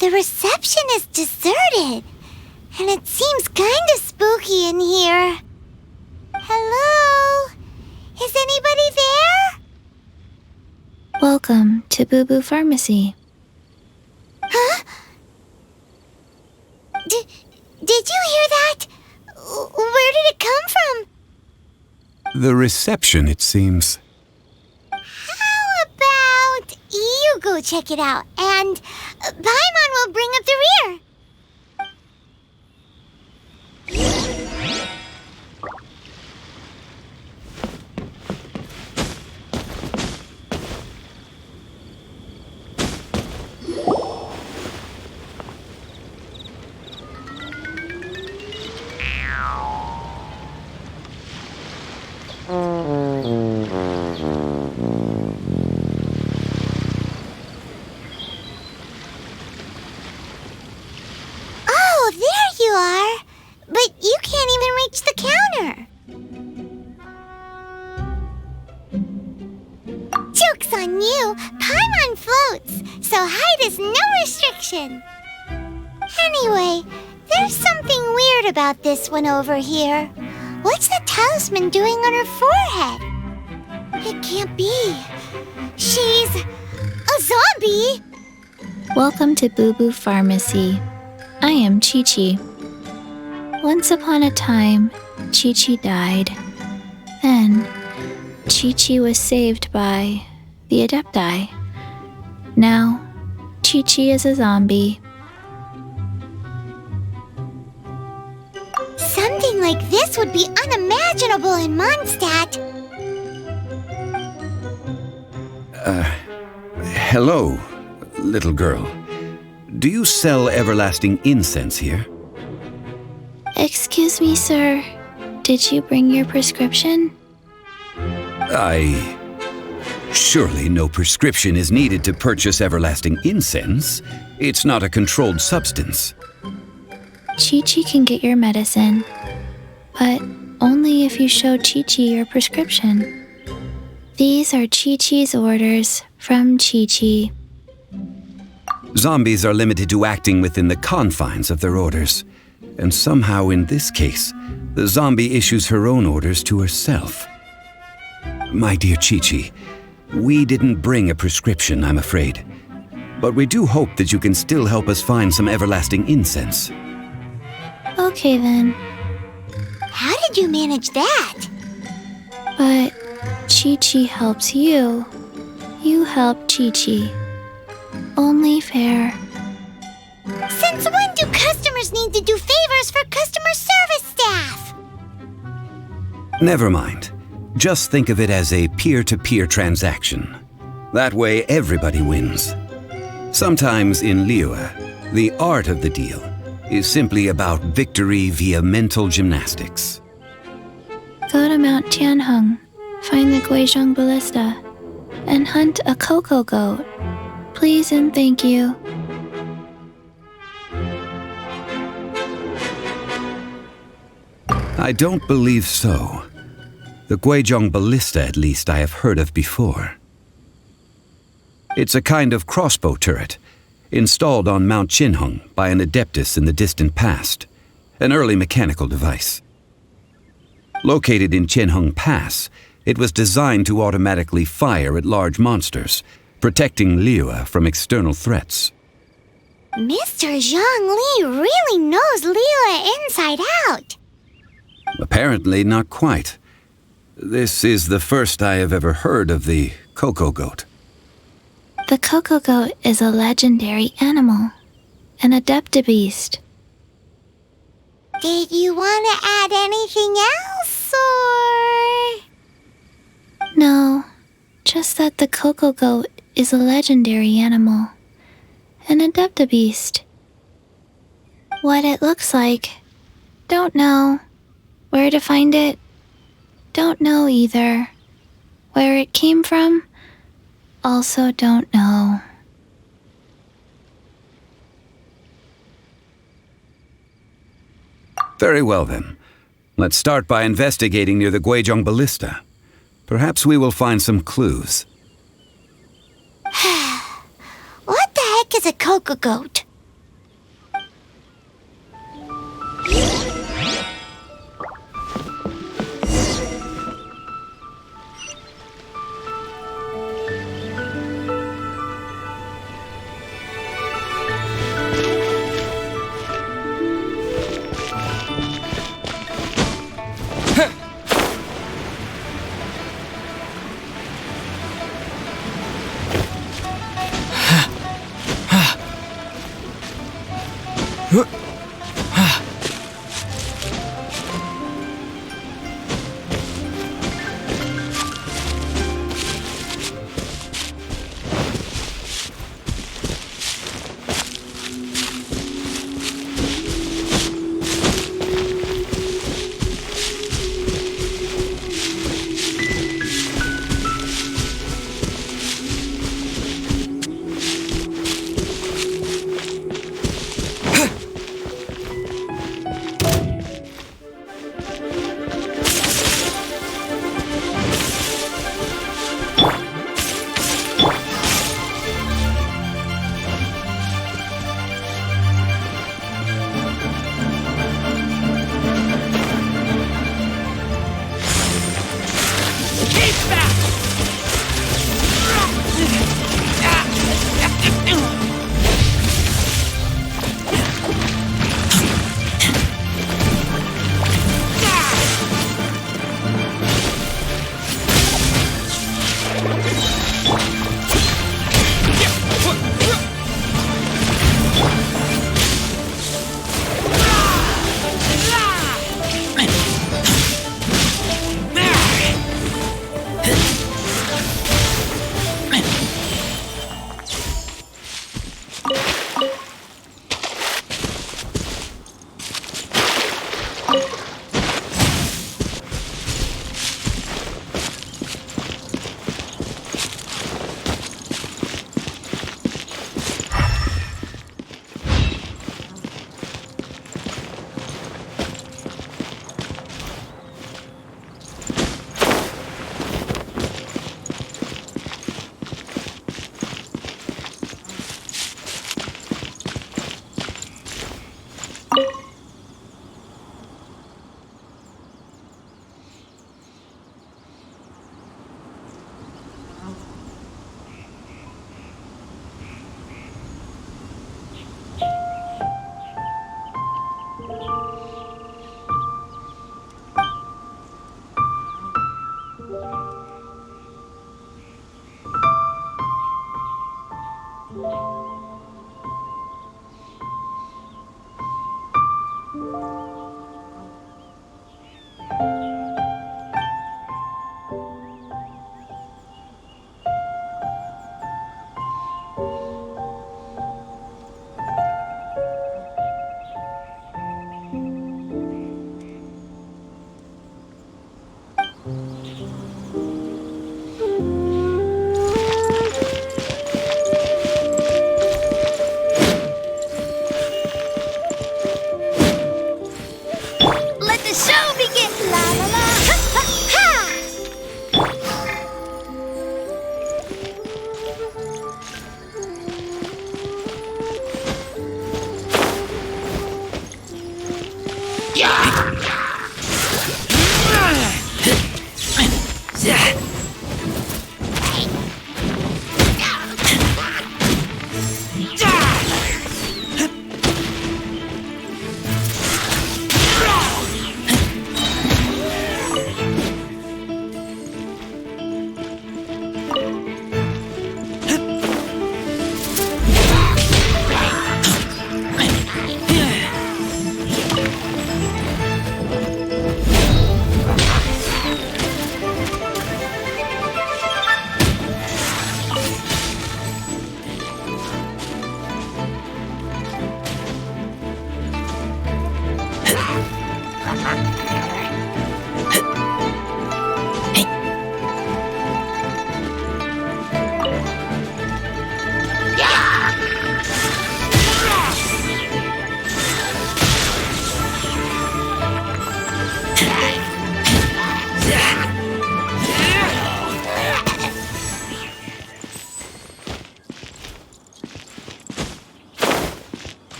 The reception is deserted, and it seems kinda spooky in here. Hello? Is anybody there? Welcome to Boo Boo Pharmacy. Huh? Did you hear that? Where did it come from? The reception, it seems. How about you go check it out, and Paimon will bring up the rear. Oh, there you are. But you can't even reach the counter. Joke's on you! Paimon floats, so height is no restriction. Anyway, there's something weird about this one over here. What's the talisman doing on her forehead? It can't be. She's a zombie! Welcome to Boo Boo Pharmacy. I am Chi-Chi. Once upon a time, Chi-Chi died. Then, Chi-Chi was saved by the Adepti. Now, Chi-Chi is a zombie. Something like this would be unimaginable in Mondstadt. Hello, little girl. Do you sell everlasting incense here? Excuse me, sir. Did you bring your prescription? Surely no prescription is needed to purchase everlasting incense. It's not a controlled substance. Chi-Chi can get your medicine, but only if you show Chi-Chi your prescription. These are Chi-Chi's orders from Chi-Chi. Zombies are limited to acting within the confines of their orders. And somehow in this case, the zombie issues her own orders to herself. My dear Chi-Chi, we didn't bring a prescription, I'm afraid. But we do hope that you can still help us find some everlasting incense. Okay then. How did you manage that? But Chi-Chi helps you. You help Chi-Chi. Only fair. Since when do customers need to do favors for customer service staff? Never mind. Just think of it as a peer-to-peer transaction. That way everybody wins. Sometimes in Liyue, the art of the deal is simply about victory via mental gymnastics. Go to Mount Tianheng, find the Guizhong Ballista, and hunt a cocoa goat. Please and thank you. I don't believe so. The Guizhong Ballista, at least, I have heard of before. It's a kind of crossbow turret, installed on Mount Qinheng by an adeptus in the distant past, an early mechanical device. Located in Qinheng Pass, it was designed to automatically fire at large monsters, protecting Liyue from external threats. Mr. Zhang Li really knows Liyue inside out. Apparently not quite. This is the first I have ever heard of the cocoa goat. The cocoa goat is a legendary animal, an adeptabeast. Did you want to add anything else, or...? No, just that the cocoa goat is a legendary animal, an adeptabeast. What it looks like, don't know. Where to find it, don't know either. Where it came from, also don't know. Very well then. Let's start by investigating near the Guizhong Ballista. Perhaps we will find some clues. What the heck is a cocoa goat? Let the show begin! La la la! Ha ha ha!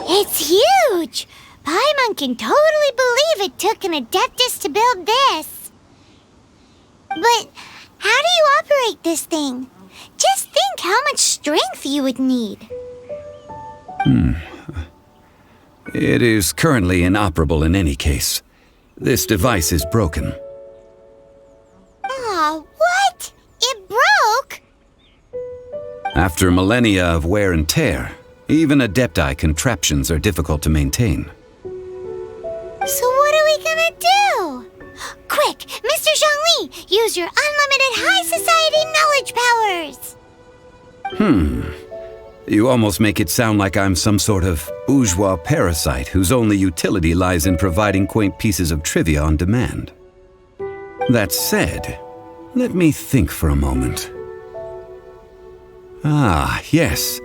It's huge! Paimon can totally believe it took an Adeptus to build this. But how do you operate this thing? Just think how much strength you would need. It is currently inoperable in any case. This device is broken. Aw, what? It broke? After millennia of wear and tear, even Adepti contraptions are difficult to maintain. So what are we gonna do? Quick, Mr. Zhongli, use your unlimited high society knowledge powers! You almost make it sound like I'm some sort of bourgeois parasite whose only utility lies in providing quaint pieces of trivia on demand. That said, let me think for a moment. Ah, yes.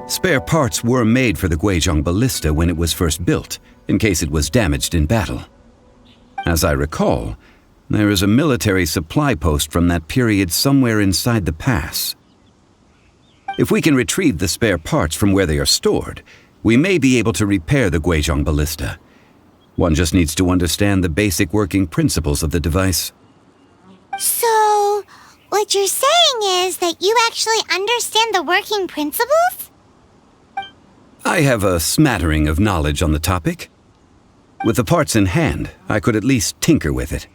Spare parts were made for the Guizhong Ballista when it was first built, in case it was damaged in battle. As I recall, there is a military supply post from that period somewhere inside the pass. If we can retrieve the spare parts from where they are stored, we may be able to repair the Guizhong Ballista. One just needs to understand the basic working principles of the device. So, what you're saying is that you actually understand the working principles? I have a smattering of knowledge on the topic. With the parts in hand, I could at least tinker with it.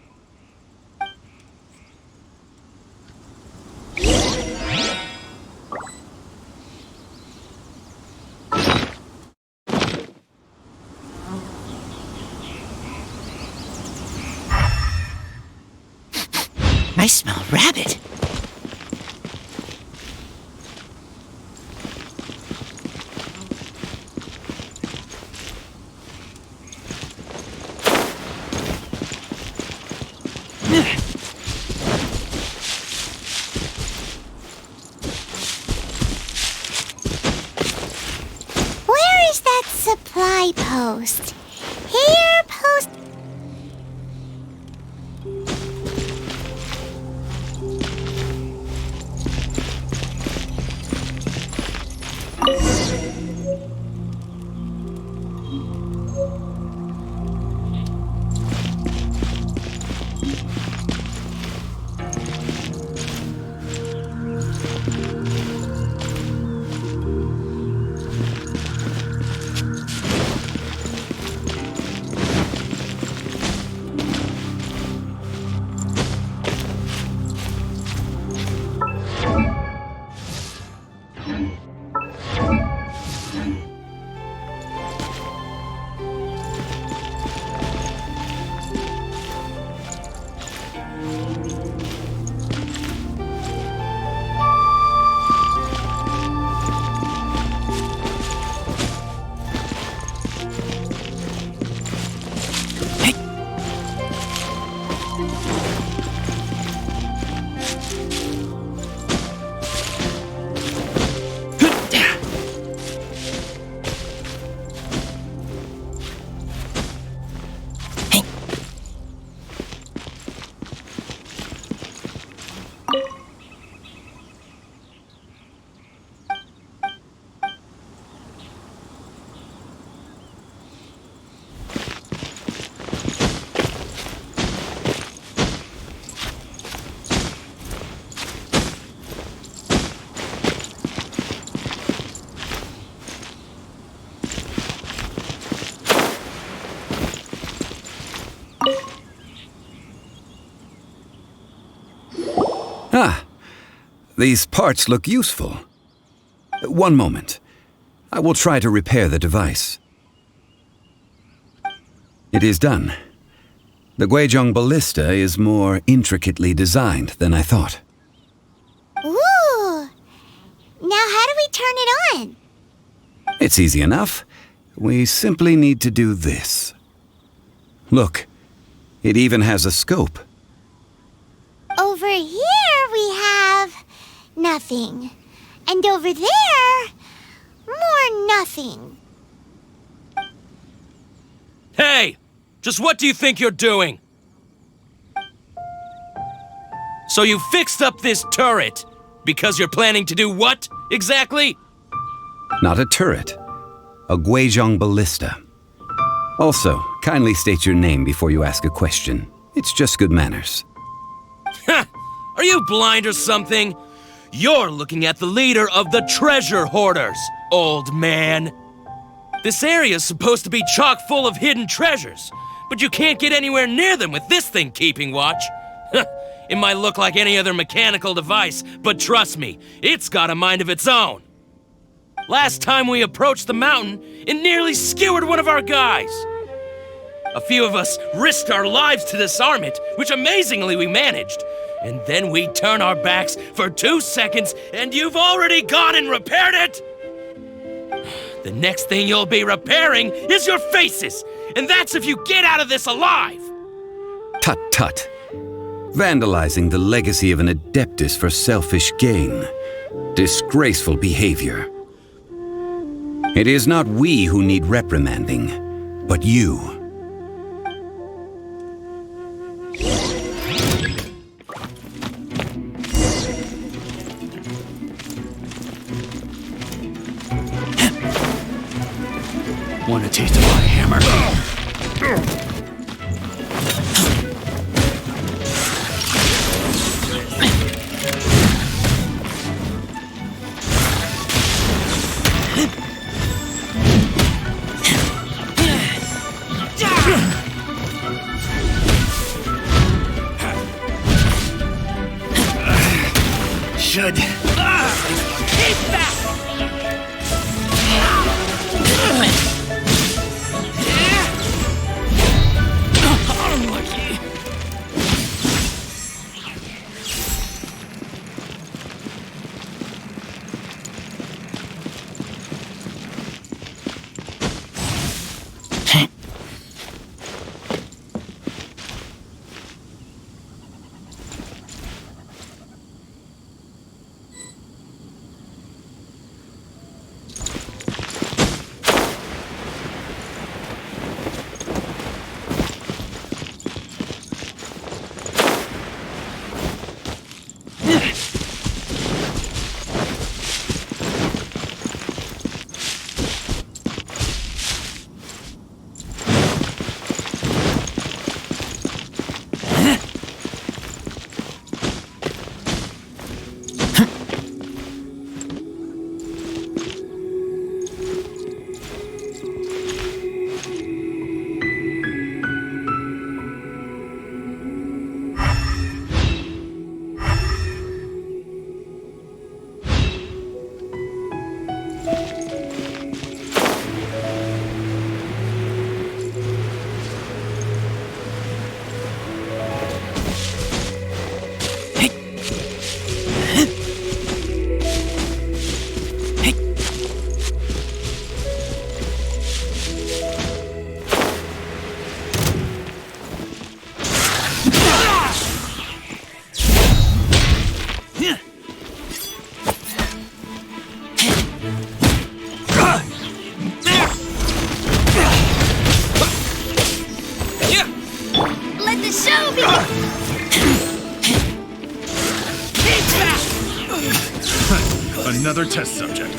I smell rabbit. Where is that supply post? Here, please? Ah, these parts look useful. One moment. I will try to repair the device. It is done. The Guizhong ballista is more intricately designed than I thought. Ooh! Now how do we turn it on? It's easy enough. We simply need to do this. Look, it even has a scope. Over here we have nothing. And over there, more nothing. Hey! Just what do you think you're doing? So you fixed up this turret because you're planning to do what, exactly? Not a turret. A Guizhong ballista. Also, kindly state your name before you ask a question. It's just good manners. Ha! Are you blind or something? You're looking at the leader of the treasure hoarders, old man. This area's supposed to be chock full of hidden treasures, but you can't get anywhere near them with this thing keeping watch. It might look like any other mechanical device, but trust me, it's got a mind of its own. Last time we approached the mountain, it nearly skewered one of our guys. A few of us risked our lives to disarm it, which amazingly we managed. And then we turn our backs for 2 seconds, and you've already gone and repaired it? The next thing you'll be repairing is your faces, and that's if you get out of this alive! Tut tut. Vandalizing the legacy of an adeptus for selfish gain. Disgraceful behavior. It is not we who need reprimanding, but you. Want a taste of my hammer? Should. Keep that! Another test subject.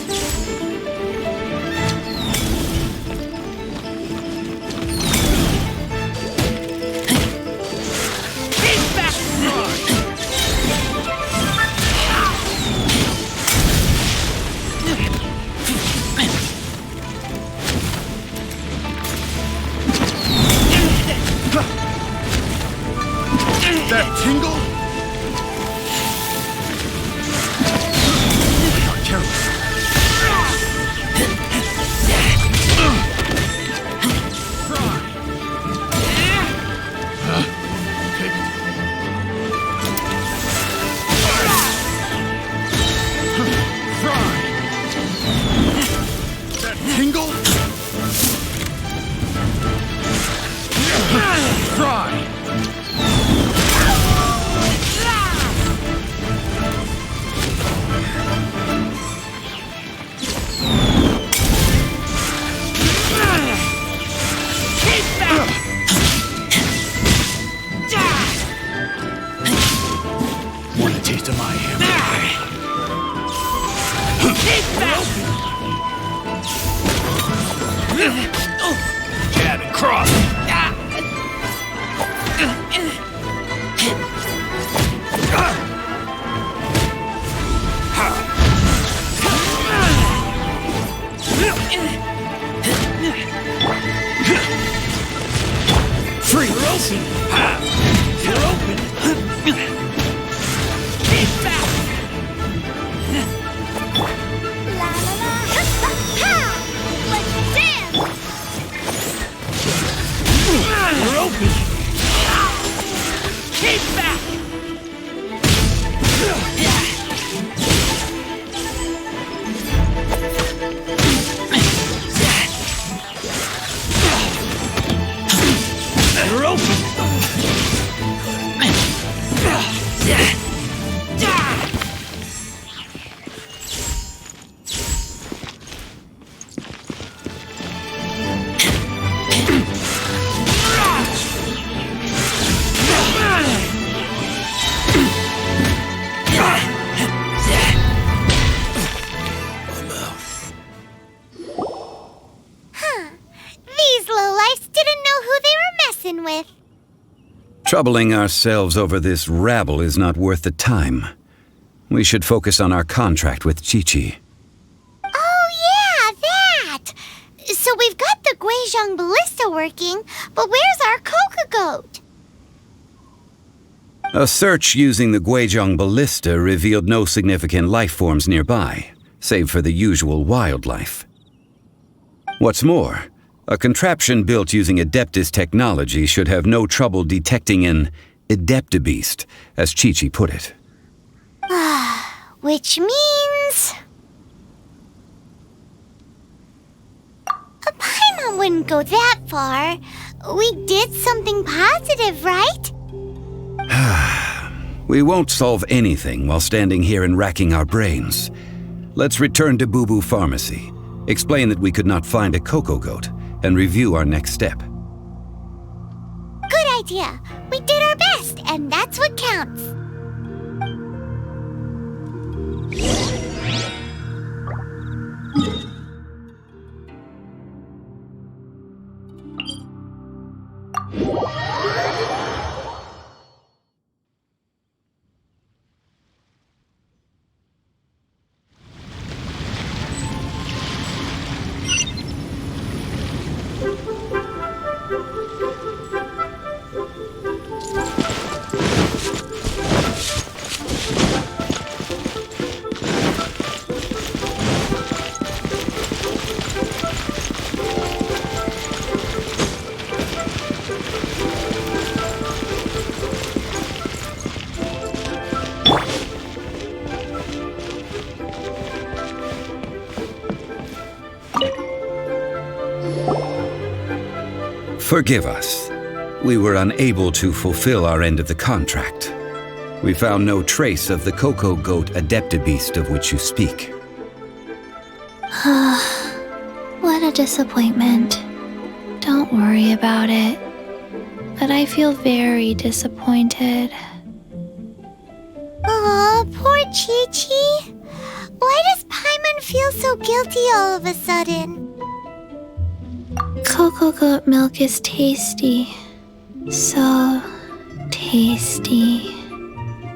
That tingle? to my hammer. Jab and cross. Free. You're open. You're open. Keep back. La la la. Ha! Let's dance. You're open. Keep back. You're open. These lowlifes didn't know who they were messing with. Troubling ourselves over this rabble is not worth the time. We should focus on our contract with Chi-Chi. Oh, yeah, that! So we've got the Guizhong ballista working, but where's our Coca goat? A search using the Guizhong ballista revealed no significant life forms nearby, save for the usual wildlife. What's more, a contraption built using Adeptus technology should have no trouble detecting an Adeptabeast, as Chi-Chi put it. Which means... a Paimon wouldn't go that far. We did something positive, right? We won't solve anything while standing here and racking our brains. Let's return to Boo Boo Pharmacy, explain that we could not find a Coco goat, and review our next step. Good idea. We did our best, and that's what counts. Forgive us. We were unable to fulfill our end of the contract. We found no trace of the Coco Goat Adeptabeast of which you speak. What a disappointment. Don't worry about it. But I feel very disappointed. Aw, poor Chi-Chi. Why does Paimon feel so guilty all of a sudden? Cocoa goat milk is tasty. So tasty.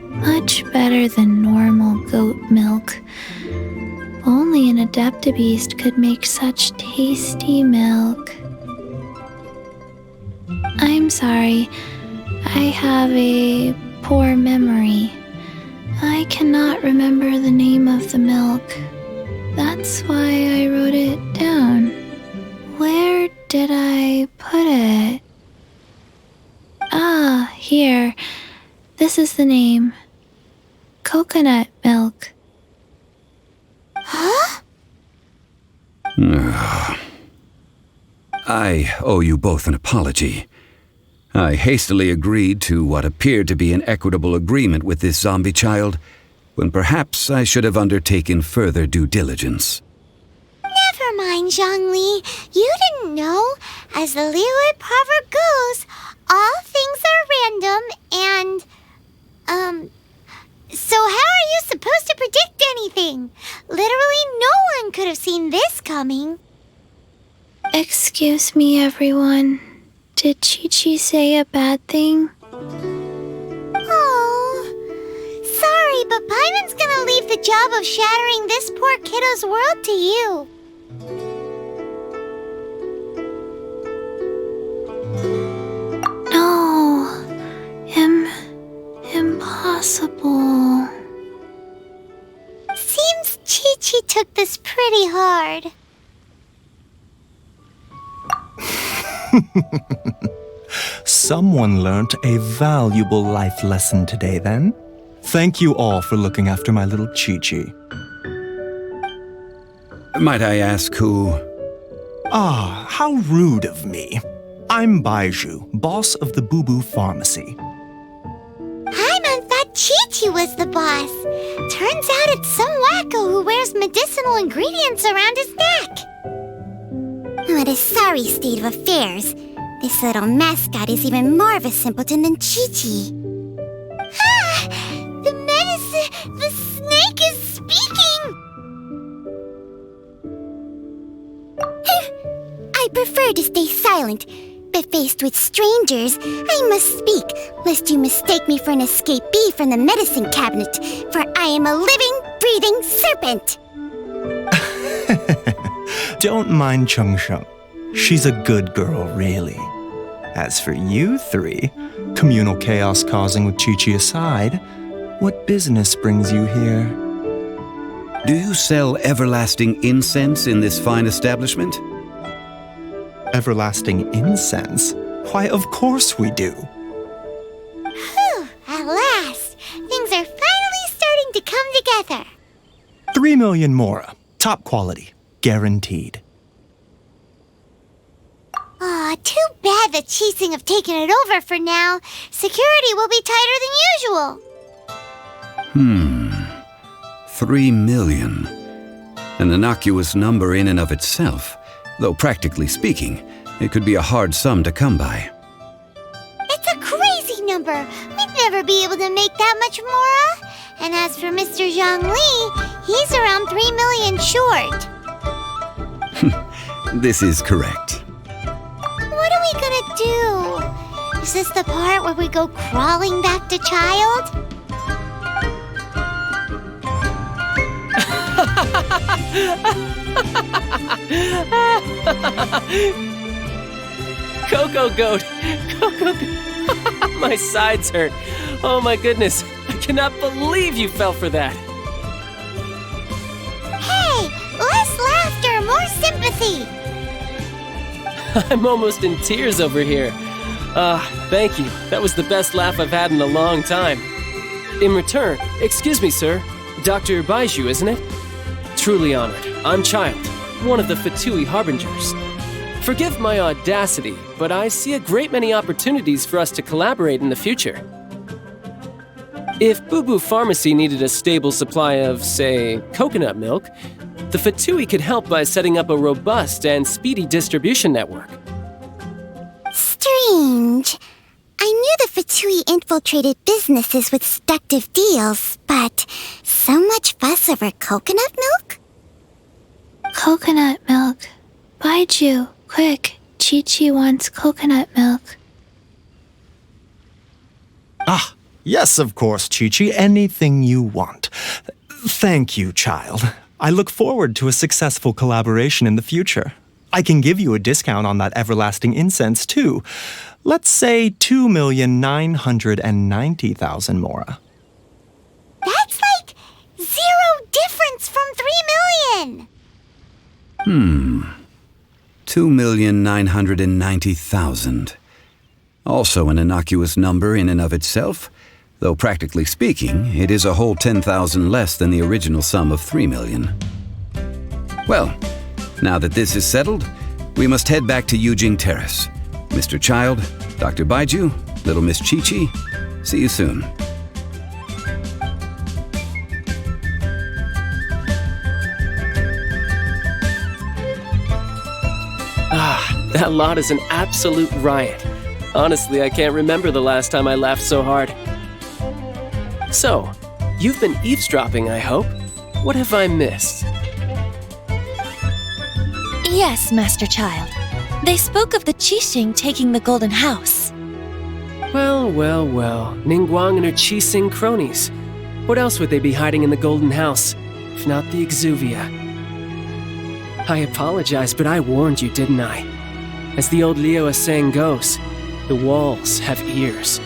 Much better than normal goat milk. Only an Adeptabeast could make such tasty milk. I'm sorry. I have a poor memory. I cannot remember the name of the milk. That's why I wrote it down. Where did I put it? Ah, here. This is the name. Coconut milk. Huh? I owe you both an apology. I hastily agreed to what appeared to be an equitable agreement with this zombie child, when perhaps I should have undertaken further due diligence. Never mind, Zhongli. You didn't know. As the Liyue proverb goes, all things are random and, so how Excuse me, everyone. Did Chi-Chi say a bad thing? Oh, sorry, but Paimon's gonna leave the job of shattering this poor kiddo's world to you. No. Impossible. Seems Chi-Chi took this pretty hard. Someone learnt a valuable life lesson today, then. Thank you all for looking after my little Chi-Chi. Might I ask who? Ah, how rude of me. I'm Baiju, boss of the Boo Boo Pharmacy. Paimon thought Chi-Chi was the boss. Turns out it's some wacko who wears medicinal ingredients around his neck. What a sorry state of affairs. This little mascot is even more of a simpleton than Chi-Chi. Ah! The snake is speaking! I prefer to stay silent, but faced with strangers, I must speak, lest you mistake me for an escapee from the medicine cabinet, for I am a living, breathing serpent! Don't mind Chung Sheng. She's a good girl, really. As for you three, communal chaos causing with Chi-Chi aside, what business brings you here? Do you sell everlasting incense in this fine establishment? Everlasting incense? Why, of course we do. Whew, at last! Things are finally starting to come together. 3 million mora. Top quality. Guaranteed. Aw, too bad the Chising have taken it over for now. Security will be tighter than usual. 3 million. An innocuous number in and of itself, though practically speaking, it could be a hard sum to come by. It's a crazy number. We'd never be able to make that much mora. And as for Mr. Zhongli, he's around 3 million short. This is correct. What are we gonna do? Is this the part where we go crawling back to child? Coco Goat! Coco Goat! My sides hurt. Oh my goodness. I cannot believe you fell for that. Hey! Less laughter, more sympathy! I'm almost in tears over here. Thank you. That was the best laugh I've had in a long time. In return, excuse me, sir. Dr. Baiju, isn't it? Truly honored. I'm Child, one of the Fatui Harbingers. Forgive my audacity, but I see a great many opportunities for us to collaborate in the future. If Boo Boo Pharmacy needed a stable supply of, say, coconut milk, the Fatui could help by setting up a robust and speedy distribution network. Strange. I knew the Fatui infiltrated businesses with seductive deals, but so much fuss over coconut milk? Coconut milk. Baiju, quick. Chi-Chi wants coconut milk. Ah, yes, of course, Chi-Chi. Anything you want. Thank you, child. I look forward to a successful collaboration in the future. I can give you a discount on that everlasting incense, too. Let's say 2,990,000 mora. That's like 0 difference from 3 million! 2,990,000. Also an innocuous number in and of itself, though practically speaking, it is a whole 10,000 less than the original sum of 3 million. Well, now that this is settled, we must head back to Yujing Terrace. Mr. Child, Dr. Baiju, little Miss Chi-Chi, see you soon. That lot is an absolute riot. Honestly, I can't remember the last time I laughed so hard. So, you've been eavesdropping, I hope? What have I missed? Yes, Master Child. They spoke of the Qixing taking the Golden House. Well, well, well. Ningguang and her Qixing cronies. What else would they be hiding in the Golden House, if not the Exuvia? I apologize, but I warned you, didn't I? As the old Liyue saying goes, the walls have ears.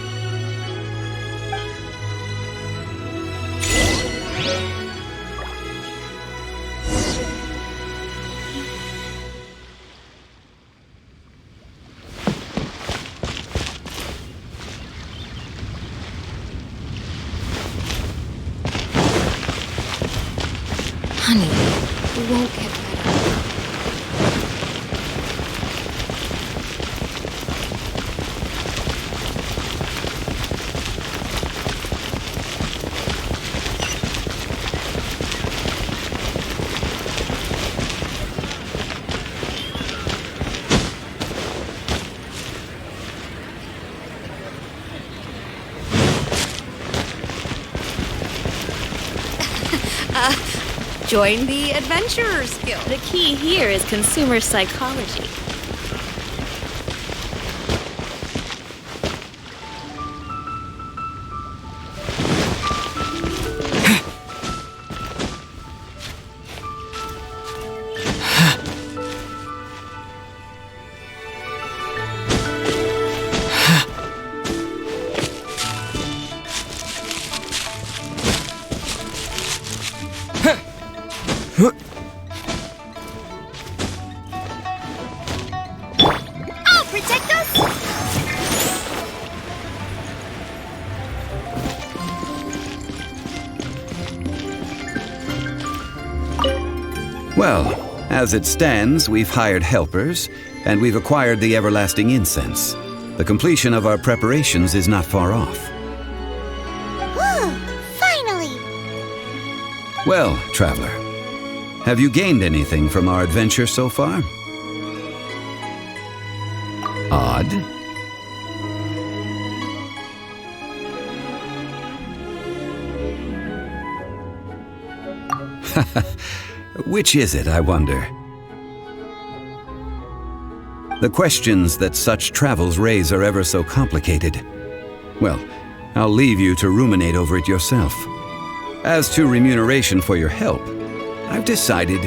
Honey, it won't get better. Join the Adventurers Guild. The key here is consumer psychology. I'll protect us! Well, as it stands, we've hired helpers, and we've acquired the everlasting incense. The completion of our preparations is not far off. Whew, finally! Well, traveler, have you gained anything from our adventure so far? Odd. Which is it, I wonder? The questions that such travels raise are ever so complicated. Well, I'll leave you to ruminate over it yourself. As to remuneration for your help, I've decided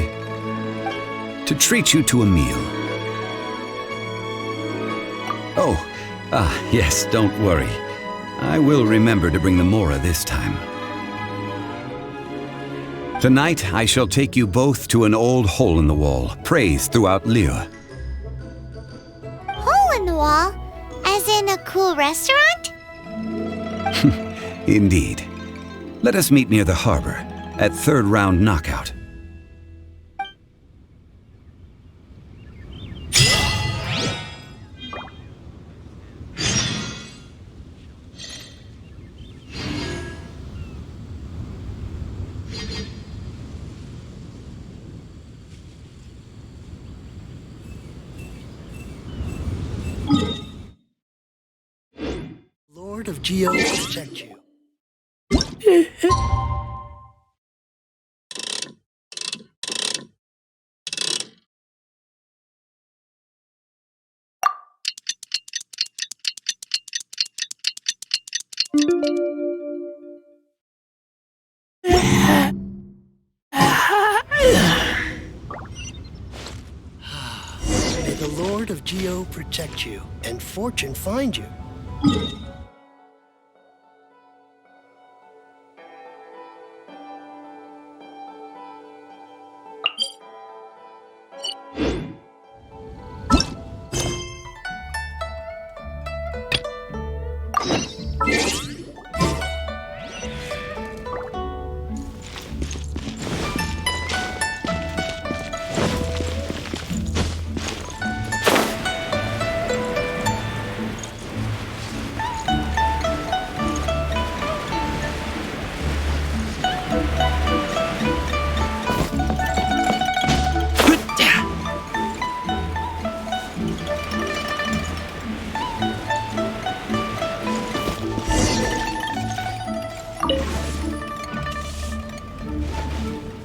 to treat you to a meal. Oh, yes, don't worry. I will remember to bring the Mora this time. Tonight, I shall take you both to an old hole-in-the-wall, praised throughout Liyue. Hole in the wall? As in a cool restaurant? Indeed. Let us meet near the harbor, at third round knockout. Lord of Geo protect you. May the Lord of Geo protect you and fortune find you.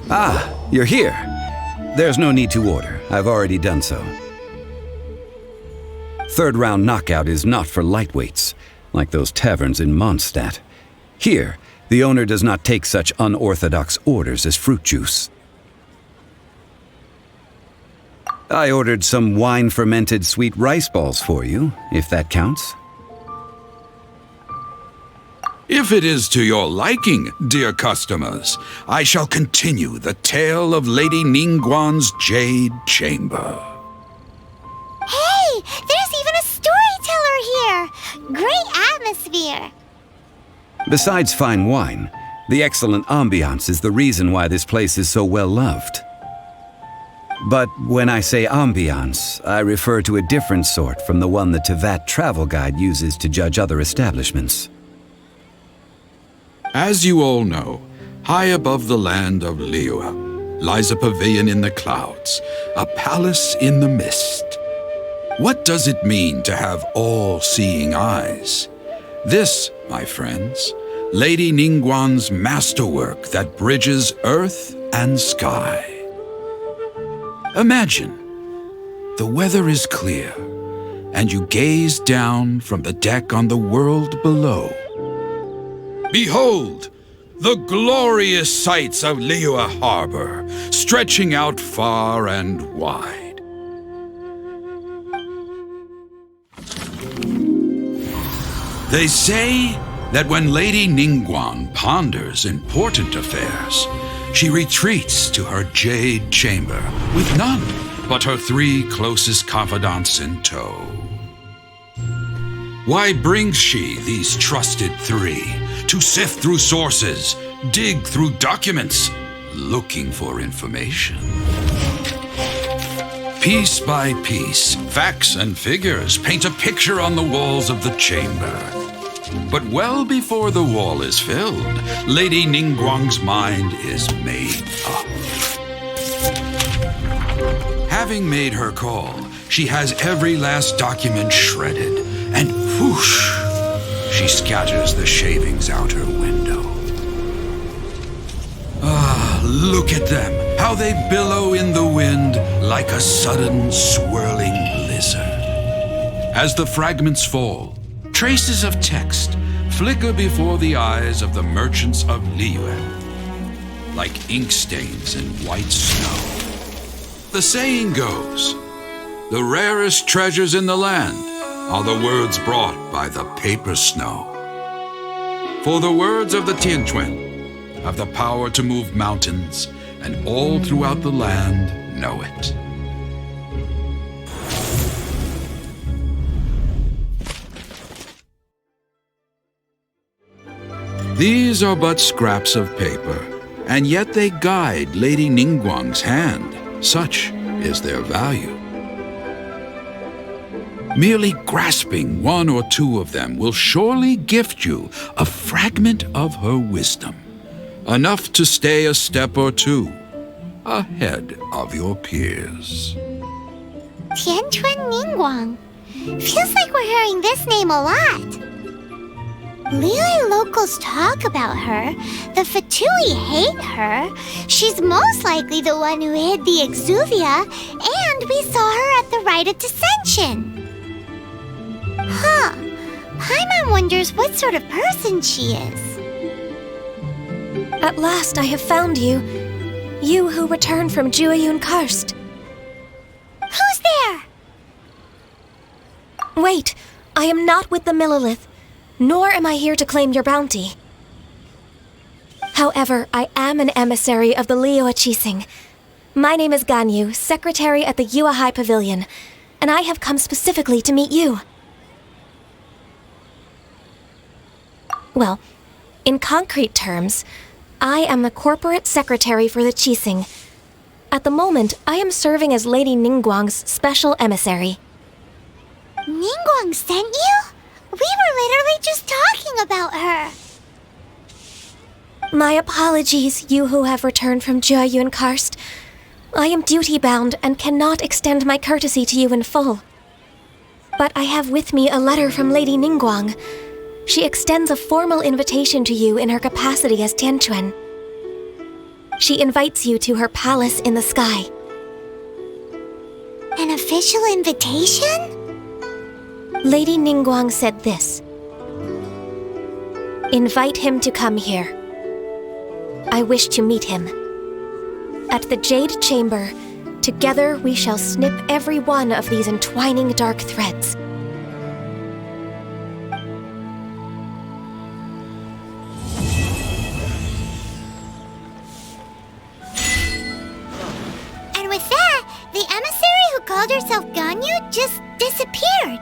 Ah, you're here. There's no need to order. I've already done so. third-round knockout is not for lightweights, like those taverns in Mondstadt. Here, the owner does not take such unorthodox orders as fruit juice. I ordered some wine-fermented sweet rice balls for you, if that counts. If it is to your liking, dear customers, I shall continue the tale of Lady Ningguang's Jade Chamber. Hey, there's even a storyteller here! Great atmosphere! Besides fine wine, the excellent ambiance is the reason why this place is so well loved. But when I say ambiance, I refer to a different sort from the one the Tevat travel guide uses to judge other establishments. As you all know, high above the land of Liyue lies a pavilion in the clouds, a palace in the mist. What does it mean to have all-seeing eyes? This, my friends, Lady Ningguang's masterwork that bridges earth and sky. Imagine, the weather is clear, and you gaze down from the deck on the world below. Behold, the glorious sights of Liyue Harbor, stretching out far and wide. They say that when Lady Ningguang ponders important affairs, she retreats to her jade chamber with none but her 3 closest confidants in tow. Why brings she these trusted 3 to sift through sources, dig through documents, looking for information? Piece by piece, facts and figures paint a picture on the walls of the chamber. But well before the wall is filled, Lady Ningguang's mind is made up. Having made her call, she has every last document shredded, and whoosh, she scatters the shavings out her window. Ah, look at them, how they billow in the wind like a sudden swirling blizzard. As the fragments fall, traces of text flicker before the eyes of the merchants of Liyue, like ink stains in white snow. The saying goes, the rarest treasures in the land are the words brought by the paper snow. For the words of the Tianquan have the power to move mountains, and all throughout the land know it. These are but scraps of paper, and yet they guide Lady Ningguang's hand. Such is their value. Merely grasping 1 or 2 of them will surely gift you a fragment of her wisdom, enough to stay a step or 2 ahead of your peers. Tianquan Ningguang. Feels like we're hearing this name a lot. Liyue locals talk about her. The Fatui hate her. She's most likely the one who hid the exuvia, and we saw her at the rite of dissension. Huh. Paimon wonders what sort of person she is. At last I have found you. You who returned from Jueyun Karst. Who's there? Wait, I am not with the Millilith, nor am I here to claim your bounty. However, I am an emissary of the Liyue Qixing. My name is Ganyu, secretary at the Yuehai Pavilion, and I have come specifically to meet you. Well, in concrete terms, I am the corporate secretary for the Qixing. At the moment, I am serving as Lady Ningguang's special emissary. Ningguang sent you? We were literally just talking about her. My apologies, you who have returned from Jueyun Karst. I am duty-bound and cannot extend my courtesy to you in full. But I have with me a letter from Lady Ningguang. She extends a formal invitation to you in her capacity as Tianquan. She invites you to her palace in the sky. An official invitation? Lady Ningguang said this. Invite him to come here. I wish to meet him. At the Jade Chamber, together we shall snip every one of these entwining dark threads. And with that, the emissary who called herself Ganyu just disappeared.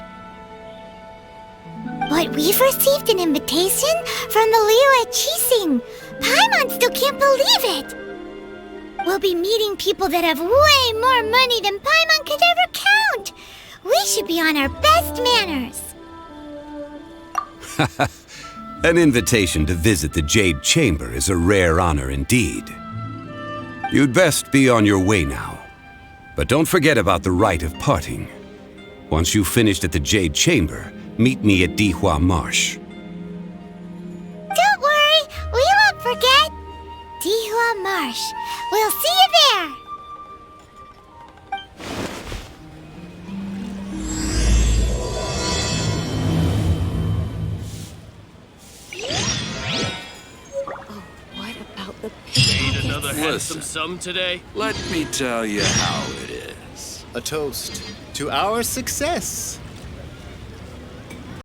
But we've received an invitation from the Liyue Qixing. Paimon still can't believe it. We'll be meeting people that have way more money than Paimon could ever count. We should be on our best manners. An invitation to visit the Jade Chamber is a rare honor indeed. You'd best be on your way now. But don't forget about the rite of parting. Once you've finished at the Jade Chamber, meet me at Dihua Marsh. Don't worry, we won't forget. Dihua Marsh. We'll see you there. What about the Need another handsome Listen. sum today? Let me tell you how it is. A toast to our success.